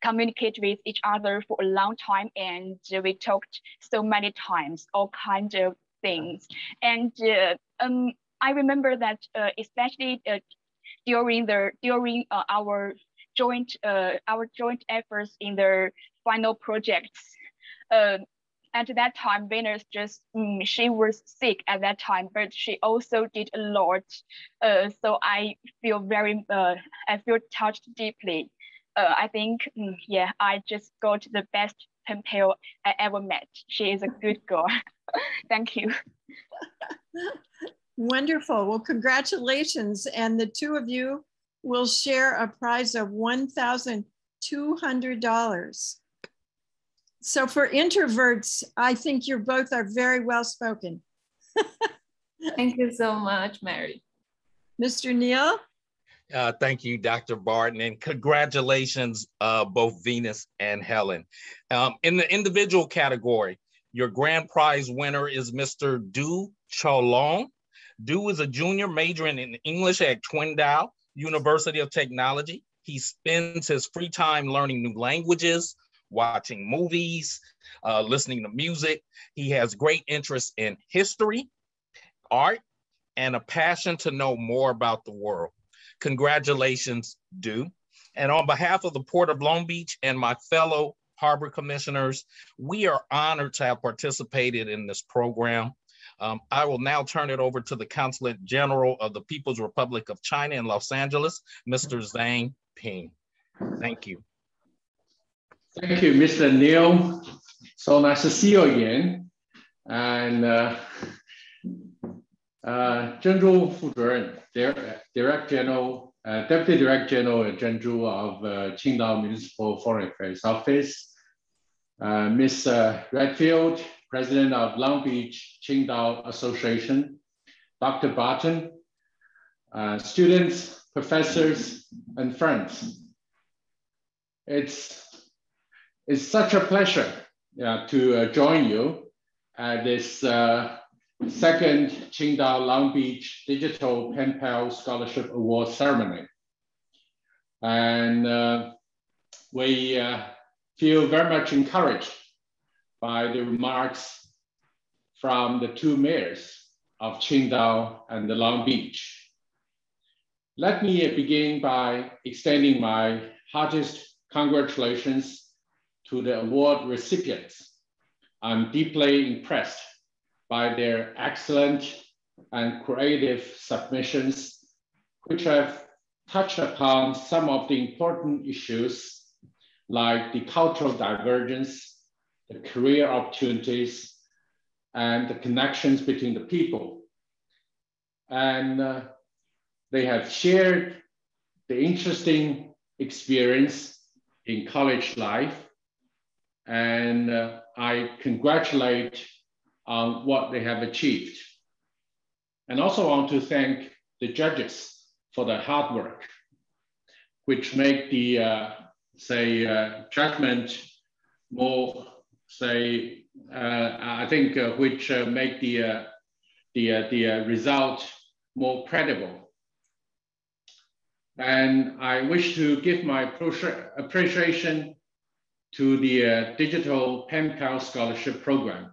communicate with each other for a long time, and we talked so many times, all kinds of things. And I remember that especially during our joint efforts in the final projects, at that time, Venus just, she was sick at that time, but she also did a lot. So I feel I feel touched deeply. I think, yeah, I just got the best pen pal I ever met. She is a good girl. Thank you. Wonderful. Well, congratulations. And the two of you will share a prize of $1,200. So for introverts, I think you both are very well spoken. Thank you so much, Mary. Mr. Neal? Thank you, Dr. Barton, and congratulations, both Venus and Helen. In the individual category, your grand prize winner is Mr. Du Cholong. Du is a junior majoring in English at Qingdao University of Technology. He spends his free time learning new languages, watching movies, listening to music. He has great interest in history, art, and a passion to know more about the world. Congratulations, Du. And on behalf of the Port of Long Beach and my fellow Harbor Commissioners, we are honored to have participated in this program. I will now turn it over to the Consulate General of the People's Republic of China in Los Angeles, Mr. Zhang Ping. Thank you. Thank you, Mr. Neal. So nice to see you again. And Zheng Zhu 副主任, Deputy Director General Zheng Zhu of Qingdao Municipal Foreign Affairs Office, Ms. Redfield, President of Long Beach Qingdao Association, Dr. Barton, students, professors, and friends. It's such a pleasure to join you at this second Qingdao Long Beach Digital Pen Pal Scholarship Award ceremony. And we feel very much encouraged by the remarks from the two mayors of Qingdao and the Long Beach. Let me begin by extending my heartiest congratulations to the award recipients. I'm deeply impressed by their excellent and creative submissions, which have touched upon some of the important issues like the cultural divergence, the career opportunities, and the connections between the people. And they have shared the interesting experience in college life. And I congratulate on what they have achieved. And also want to thank the judges for their hard work, which make the, judgment more, I think, which make the result more credible. And I wish to give my appreciation to the Digital Pen Pal Scholarship Program,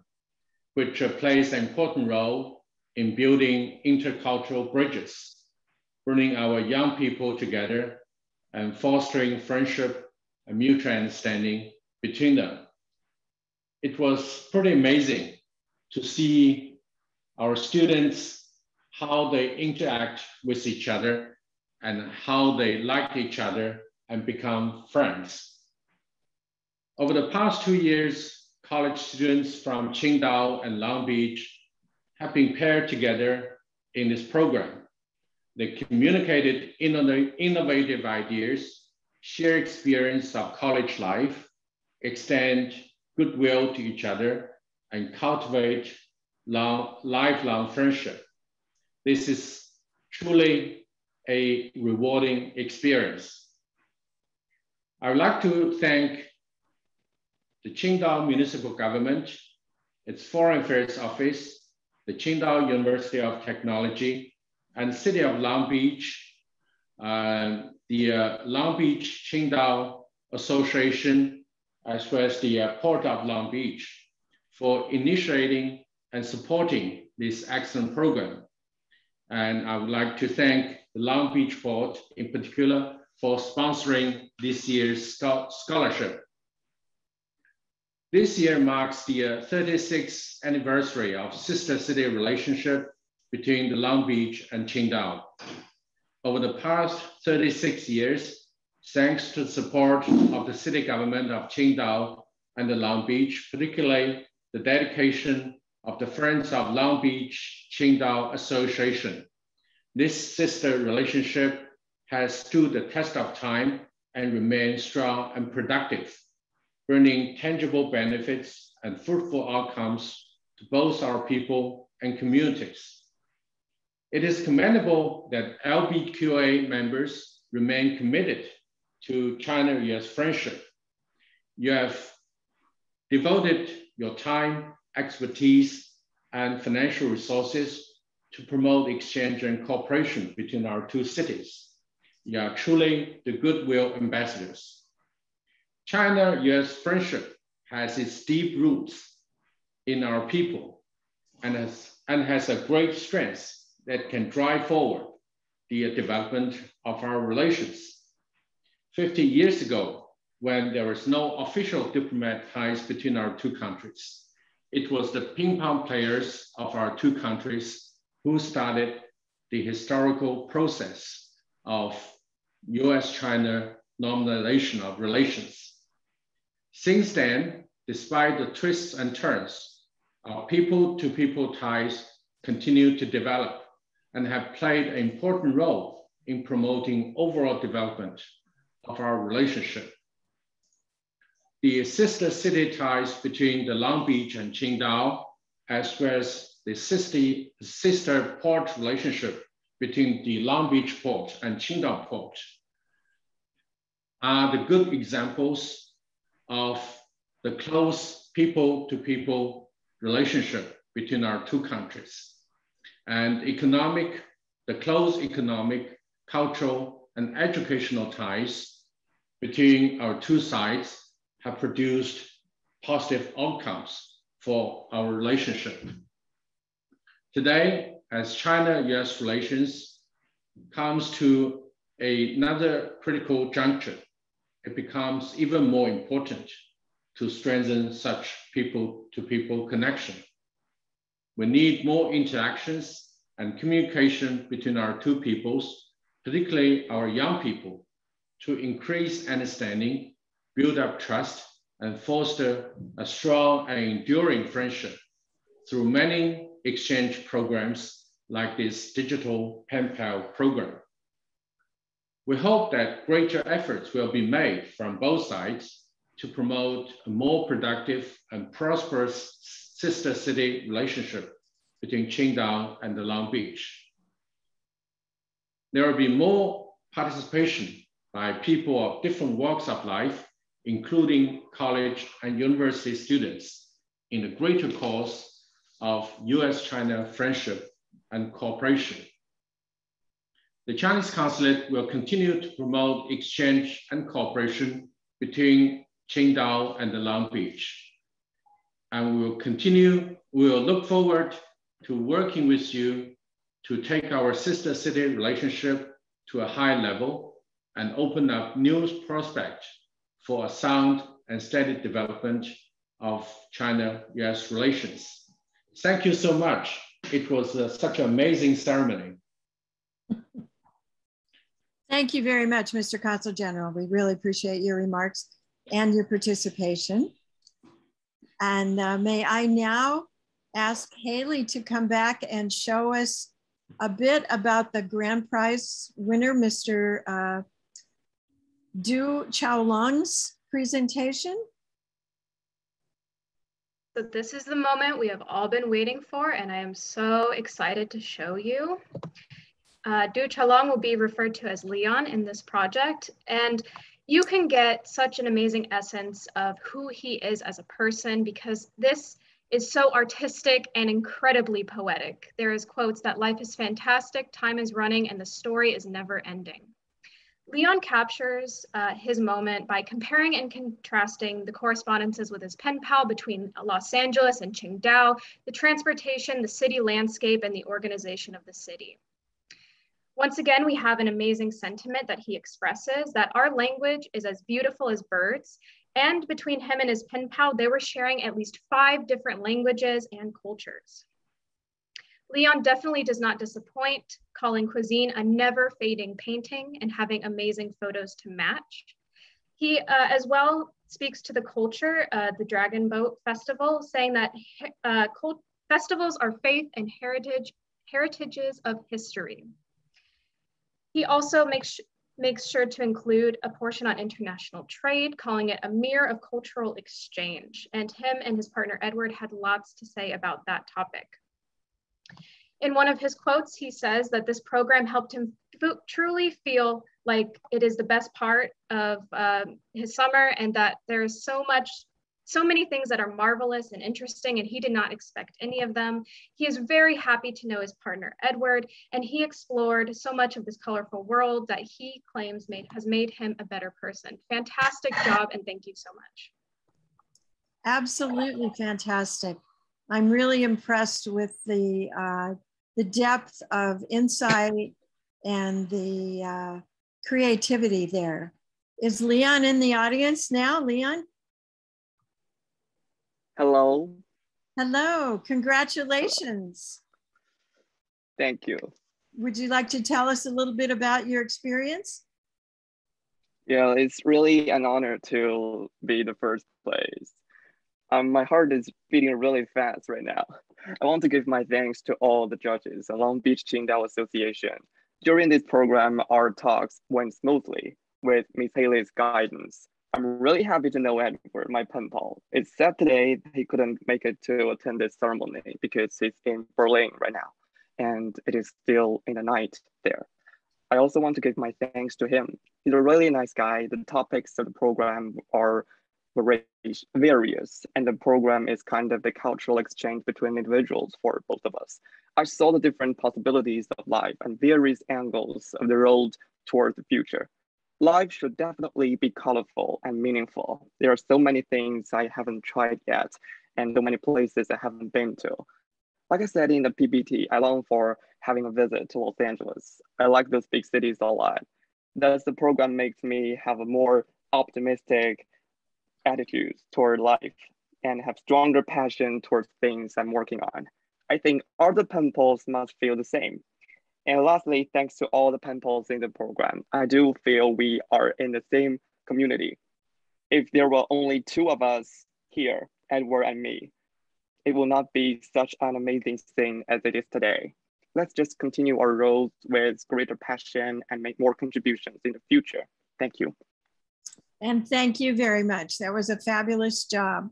which plays an important role in building intercultural bridges, bringing our young people together and fostering friendship and mutual understanding between them. It was pretty amazing to see our students, how they interact with each other and how they like each other and become friends. Over the past 2 years, college students from Qingdao and Long Beach have been paired together in this program. They communicated innovative ideas, share experience of college life, extend goodwill to each other, and cultivate lifelong friendship. This is truly a rewarding experience. I would like to thank the Qingdao Municipal Government, its Foreign Affairs Office, the Qingdao University of Technology, and City of Long Beach, the Long Beach Qingdao Association, as well as the Port of Long Beach, for initiating and supporting this excellent program. And I would like to thank the Long Beach Port in particular for sponsoring this year's scholarship. This year marks the 36th anniversary of sister city relationship between the Long Beach and Qingdao. Over the past 36 years, thanks to the support of the city government of Qingdao and the Long Beach, particularly the dedication of the Friends of Long Beach Qingdao Association, this sister relationship has stood the test of time and remains strong and productive, bringing tangible benefits and fruitful outcomes to both our people and communities. It is commendable that LBQA members remain committed to China-US friendship. You have devoted your time, expertise, and financial resources to promote exchange and cooperation between our two cities. You are truly the goodwill ambassadors. China-US friendship has its deep roots in our people and has a great strength that can drive forward the development of our relations. 50 years ago, when there was no official diplomatic ties between our two countries, it was the ping pong players of our two countries who started the historical process of US-China normalization of relations. Since then, despite the twists and turns, our people-to-people ties continue to develop and have played an important role in promoting overall development of our relationship. The sister city ties between the Long Beach and Qingdao, as well as the sister port relationship between the Long Beach port and Qingdao port, are the good examples of the close people-to-people relationship between our two countries. And the close economic, cultural, and educational ties between our two sides have produced positive outcomes for our relationship. Today, as China-US relations comes to another critical juncture, it becomes even more important to strengthen such people-to-people connection. We need more interactions and communication between our two peoples, particularly our young people, to increase understanding, build up trust, and foster a strong and enduring friendship through many exchange programs like this digital pen pal program. We hope that greater efforts will be made from both sides to promote a more productive and prosperous sister city relationship between Qingdao and the Long Beach. There will be more participation by people of different walks of life, including college and university students, in the greater cause of US-China friendship and cooperation. The Chinese consulate will continue to promote exchange and cooperation between Qingdao and the Long Beach. And we will look forward to working with you to take our sister city relationship to a high level and open up new prospects for a sound and steady development of China-US relations. Thank you so much. It was such an amazing ceremony. Thank you very much, Mr. Consul General. We really appreciate your remarks and your participation. And may I now ask Haley to come back and show us a bit about the grand prize winner, Mr. Du Chaolong's presentation. So this is the moment we have all been waiting for, and I am so excited to show you. Du Chaolong will be referred to as Leon in this project, and you can get such an amazing essence of who he is as a person because this is so artistic and incredibly poetic. There is quotes that life is fantastic, time is running, and the story is never ending. Leon captures his moment by comparing and contrasting the correspondences with his pen pal between Los Angeles and Qingdao, the transportation, the city landscape, and the organization of the city. Once again, we have an amazing sentiment that he expresses, that our language is as beautiful as birds, And between him and his pen pal, they were sharing at least 5 different languages and cultures. Leon definitely does not disappoint, calling cuisine a never fading painting and having amazing photos to match. He as well speaks to the culture, the Dragon Boat Festival, saying that festivals are faith and heritages of history. He also makes sure to include a portion on international trade, calling it a mirror of cultural exchange. And him and his partner Edward had lots to say about that topic. In one of his quotes, he says that this program helped him truly feel like it is the best part of his summer, and that there is so many things that are marvelous and interesting, and he did not expect any of them. He is very happy to know his partner, Edward, and he explored so much of this colorful world that he claims has made him a better person. Fantastic job, and thank you so much. Absolutely fantastic. I'm really impressed with the depth of insight and the creativity there. Is Leon in the audience now? Leon? Hello. Hello, congratulations. Thank you. Would you like to tell us a little bit about your experience? Yeah, it's really an honor to be the first place. My heart is beating really fast right now. I want to give my thanks to all the judges along Beach-Qingdao Association. During this program, our talks went smoothly with Ms. Haley's guidance. I'm really happy to know Edward, my pen pal. It's sad today he couldn't make it to attend this ceremony because he's in Berlin right now, and it is still in the night there. I also want to give my thanks to him. He's a really nice guy. The topics of the program are various, and the program is kind of the cultural exchange between individuals for both of us. I saw the different possibilities of life and various angles of the road towards the future. Life should definitely be colorful and meaningful. There are so many things I haven't tried yet, and so many places I haven't been to. Like I said in the PPT, I long for having a visit to Los Angeles. I like those big cities a lot. Thus, the program makes me have a more optimistic attitude toward life and have stronger passion towards things I'm working on. I think other pen pals must feel the same. And lastly, thanks to all the pen pals in the program, I do feel we are in the same community. If there were only 2 of us here, Edward and me, it will not be such an amazing thing as it is today. Let's just continue our roles with greater passion and make more contributions in the future. Thank you. And thank you very much. That was a fabulous job.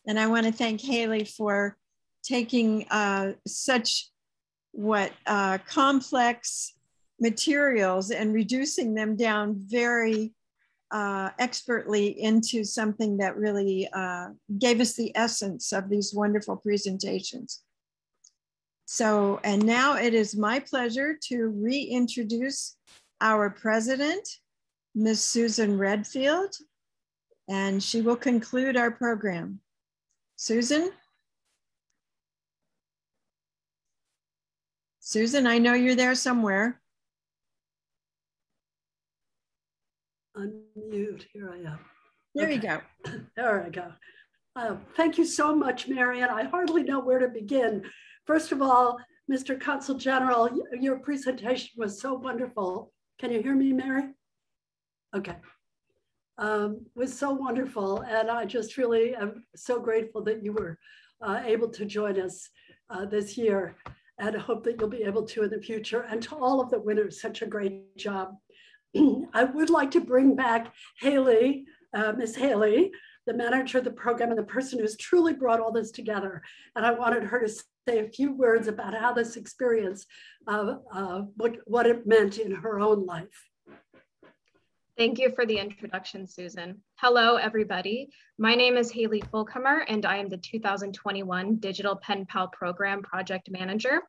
And I want to thank Haley for taking such complex materials and reducing them down very expertly into something that really gave us the essence of these wonderful presentations. So, and now it is my pleasure to reintroduce our president, Ms. Susan Redfield, and she will conclude our program. Susan? Susan, I know you're there somewhere. Unmute, here I am. There you go. There I go. Thank you so much, Marian. I hardly know where to begin. First of all, Mr. Consul General, your presentation was so wonderful. Can you hear me, Mary? Okay. Was so wonderful. And I just really am so grateful that you were able to join us this year, and I hope that you'll be able to in the future. And to all of the winners, such a great job. I would like to bring back Haley, Miss Haley, the manager of the program and the person who's truly brought all this together. And I wanted her to say a few words about how this experience, what it meant in her own life. Thank you for the introduction, Susan. Hello, everybody. My name is Haley Fulcomer, and I am the 2021 Digital Pen Pal Program Project Manager.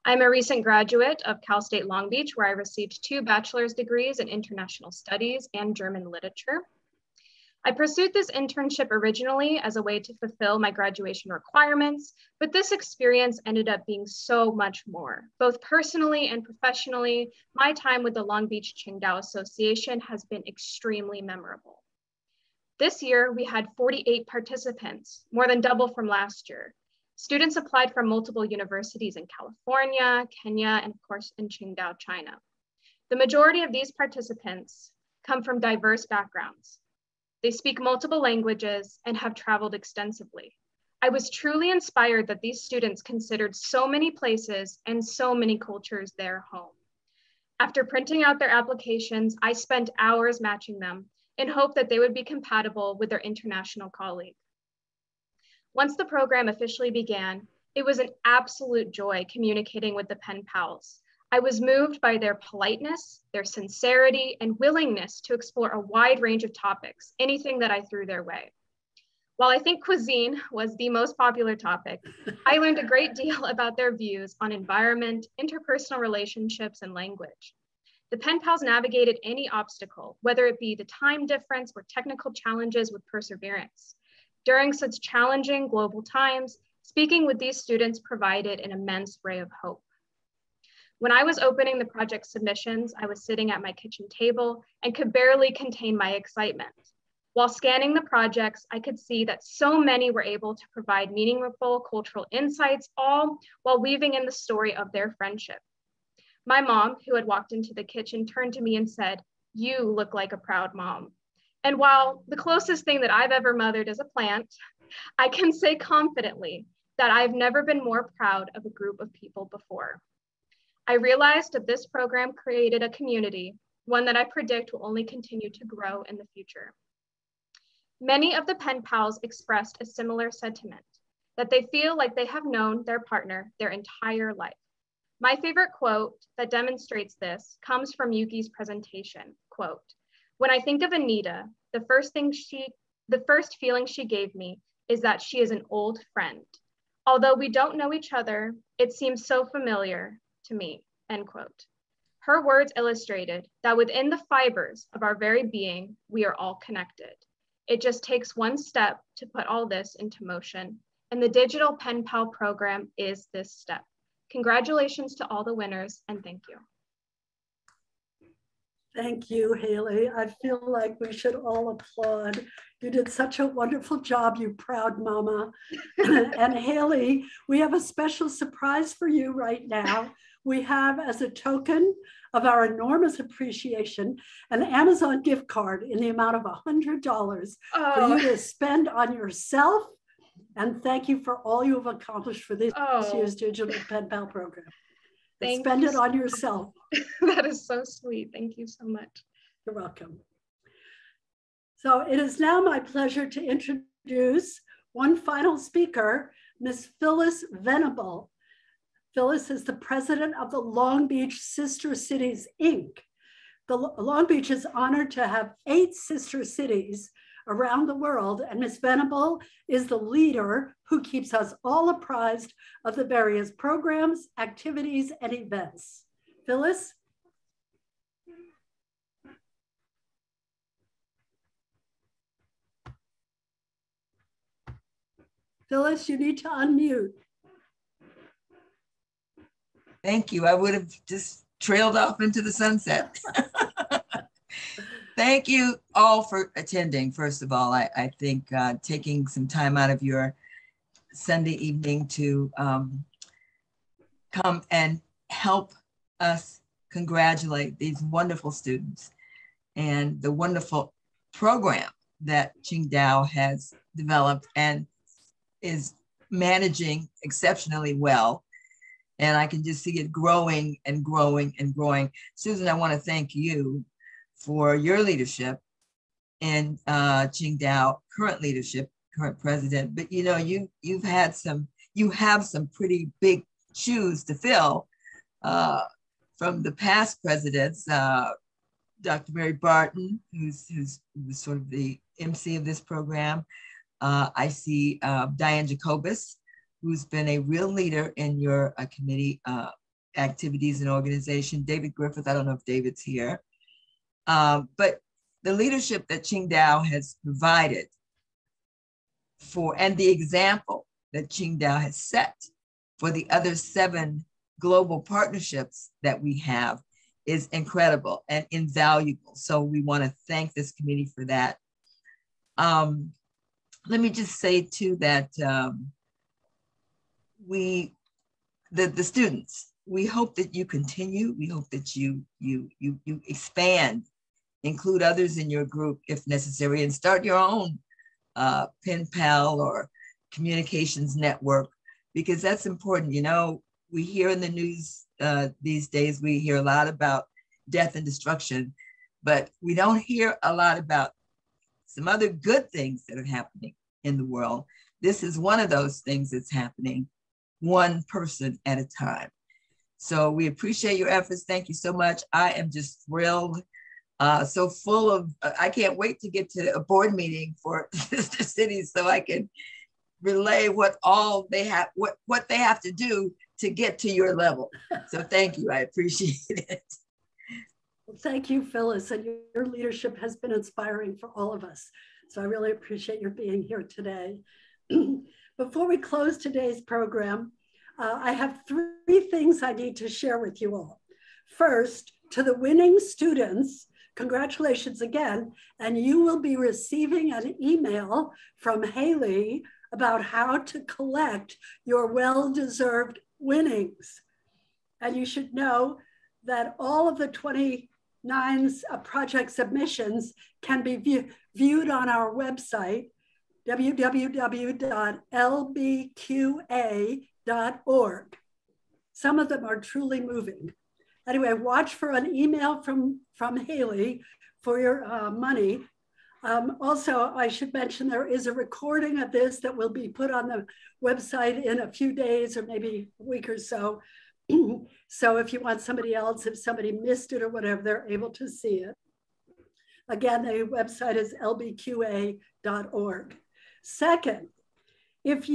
I'm a recent graduate of Cal State Long Beach, where I received 2 bachelor's degrees in international studies and German literature. I pursued this internship originally as a way to fulfill my graduation requirements, but this experience ended up being so much more. Both personally and professionally, my time with the Long Beach-Qingdao Association has been extremely memorable. This year, we had 48 participants, more than double from last year. Students applied from multiple universities in California, Kenya, and of course in Qingdao, China. The majority of these participants come from diverse backgrounds. They speak multiple languages and have traveled extensively. I was truly inspired that these students considered so many places and so many cultures their home. After printing out their applications, I spent hours matching them in hope that they would be compatible with their international colleague. Once the program officially began, it was an absolute joy communicating with the pen pals. I was moved by their politeness, their sincerity, and willingness to explore a wide range of topics, anything that I threw their way. While I think cuisine was the most popular topic, I learned a great deal about their views on environment, interpersonal relationships, and language. The pen pals navigated any obstacle, whether it be the time difference or technical challenges, with perseverance. During such challenging global times, speaking with these students provided an immense ray of hope. When I was opening the project submissions, I was sitting at my kitchen table and could barely contain my excitement. While scanning the projects, I could see that so many were able to provide meaningful cultural insights, all while weaving in the story of their friendship. My mom, who had walked into the kitchen, turned to me and said, "You look like a proud mom." And while the closest thing that I've ever mothered is a plant, I can say confidently that I've never been more proud of a group of people before. I realized that this program created a community, one that I predict will only continue to grow in the future. Many of the pen pals expressed a similar sentiment, that they feel like they have known their partner their entire life. My favorite quote that demonstrates this comes from Yuki's presentation, quote, "When I think of Anita, the first feeling she gave me is that she is an old friend. Although we don't know each other, it seems so familiar to me," end quote. Her words illustrated that within the fibers of our very being, we are all connected. It just takes one step to put all this into motion, and the Digital Pen Pal program is this step. Congratulations to all the winners, and thank you. Thank you, Haley. I feel like we should all applaud. You did such a wonderful job, you proud mama. And Haley, we have a special surprise for you right now. We have, as a token of our enormous appreciation, an Amazon gift card in the amount of $100 for you to spend on yourself. And thank you for all you have accomplished for this year's Digital Pen Pal program. Spend it on yourself. That is so sweet. Thank you so much. You're welcome. So it is now my pleasure to introduce one final speaker, Ms. Phyllis Venable. Phyllis is the president of the Long Beach Sister Cities, Inc. The Long Beach is honored to have 8 sister cities around the world, and Ms. Venable is the leader who keeps us all apprised of the various programs, activities, and events. Phyllis? Phyllis, you need to unmute. Thank you. I would have just trailed off into the sunset. Thank you all for attending. First of all, I think taking some time out of your Sunday evening to come and help us congratulate these wonderful students and the wonderful program that Qingdao has developed and is managing exceptionally well. And I can just see it growing and growing and growing. Susan, I want to thank you for your leadership in Qingdao, current leadership, current president. But you know, you have some pretty big shoes to fill from the past presidents. Dr. Mary Barton, who's sort of the MC of this program. I see Diane Jacobus, who's been a real leader in your committee activities and organization. David Griffith, I don't know if David's here. But the leadership that Qingdao has provided for, and the example that Qingdao has set for the other 7 global partnerships that we have is incredible and invaluable. So we want to thank this committee for that. Let me just say too that the students, we hope that you continue. We hope that you expand, include others in your group if necessary, and start your own pen pal or communications network, because that's important. You know, we hear in the news these days, we hear a lot about death and destruction, but we don't hear a lot about some other good things that are happening in the world. This is one of those things that's happening, one person at a time. So we appreciate your efforts. Thank you so much. I am just thrilled. So full of, I can't wait to get to a board meeting for sister cities so I can relay what all they have, what they have to do to get to your level. So thank you, I appreciate it. Well, thank you, Phyllis, and your leadership has been inspiring for all of us. So I really appreciate your being here today. Before we close today's program, I have 3 things I need to share with you all. First, to the winning students, congratulations again, and you will be receiving an email from Haley about how to collect your well-deserved winnings. And you should know that all of the 29 project submissions can be viewed on our website, www.lbqa.org. Some of them are truly moving. Anyway, watch for an email from Haley for your money. Also, I should mention there is a recording of this that will be put on the website in a few days or maybe a week or so. So if you want somebody else, if somebody missed it or whatever, they're able to see it. Again, the website is lbqa.org. Second, if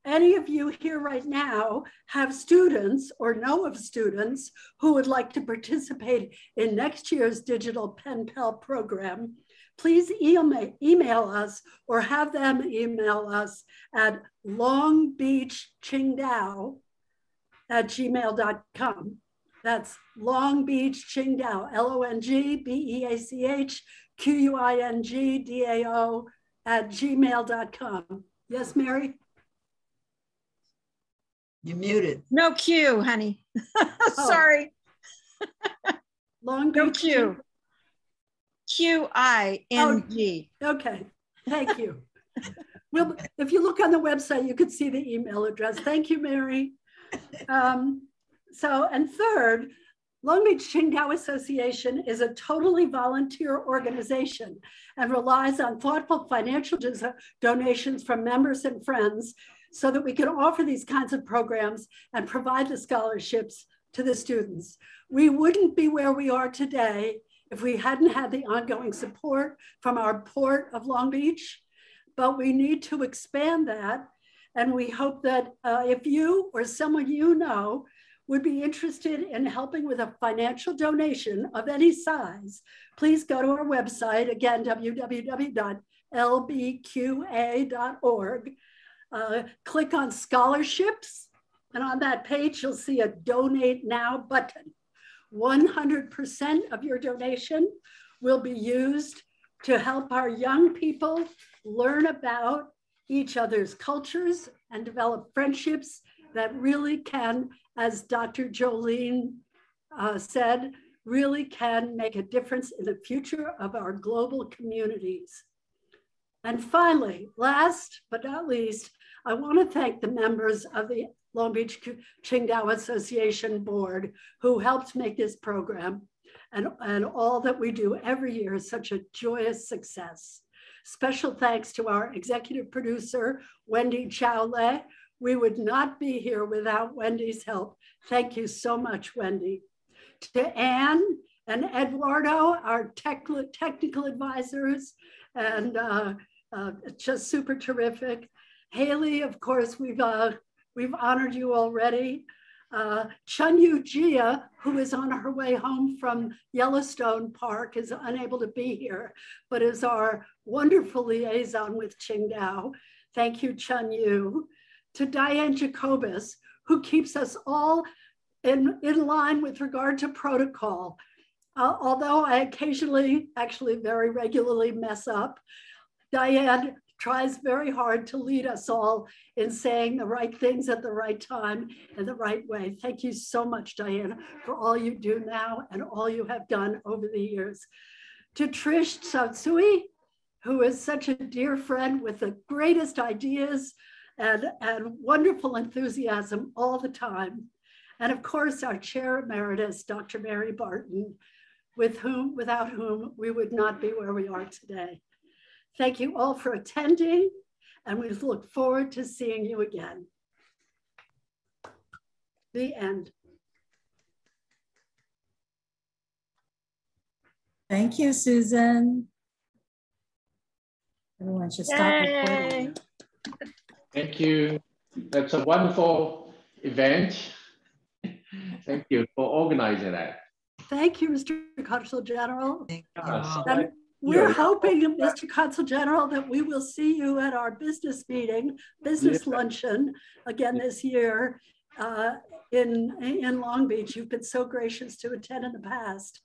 any of you here right now have students or know of students who would like to participate in next year's digital pen pal program, please email us or have them email us at longbeachqingdao@gmail.com. That's longbeachqingdao, LONGBEACHQUINGDAO@gmail.com. Yes, Mary? You're muted. No Q, honey. Sorry. Long no Beach Q. QING. Oh, okay, thank you. Well, if you look on the website, you could see the email address. Thank you, Mary. And third, Long Beach Qingdao Association is a totally volunteer organization and relies on thoughtful financial donations from members and friends so that we can offer these kinds of programs and provide the scholarships to the students. We wouldn't be where we are today if we hadn't had the ongoing support from our Port of Long Beach, but we need to expand that. And we hope that if you or someone you know would be interested in helping with a financial donation of any size, please go to our website, again, www.lbqa.org. Click on scholarships, and on that page, you'll see a donate now button. 100% of your donation will be used to help our young people learn about each other's cultures and develop friendships that really can, as Dr. Jolene said, really can make a difference in the future of our global communities. And finally, last but not least, I want to thank the members of the Long Beach Qingdao Association Board who helped make this program and all that we do every year is such a joyous success. Special thanks to our executive producer, Wendy Chowle. We would not be here without Wendy's help. Thank you so much, Wendy. To Anne and Eduardo, our technical advisors, and just super terrific. Haley, of course, we've honored you already. Chunyu Jia, who is on her way home from Yellowstone Park, is unable to be here, but is our wonderful liaison with Qingdao. Thank you, Chunyu. To Diane Jacobus, who keeps us all in line with regard to protocol. Although I occasionally, actually very regularly mess up, Diane tries very hard to lead us all in saying the right things at the right time and the right way. Thank you so much, Diane, for all you do now and all you have done over the years. To Trish Tsatsui, who is such a dear friend with the greatest ideas and wonderful enthusiasm all the time. And of course, our chair emeritus, Dr. Mary Barton, without whom we would not be where we are today. Thank you all for attending, and we look forward to seeing you again. The end. Thank you, Susan. Everyone should stop recording. Thank you. That's a wonderful event. Thank you for organizing that. Thank you, Mr. Consul General. Yes. And we're hoping, Mr. Consul General, that we will see you at our business meeting, business luncheon again this year in Long Beach. You've been so gracious to attend in the past.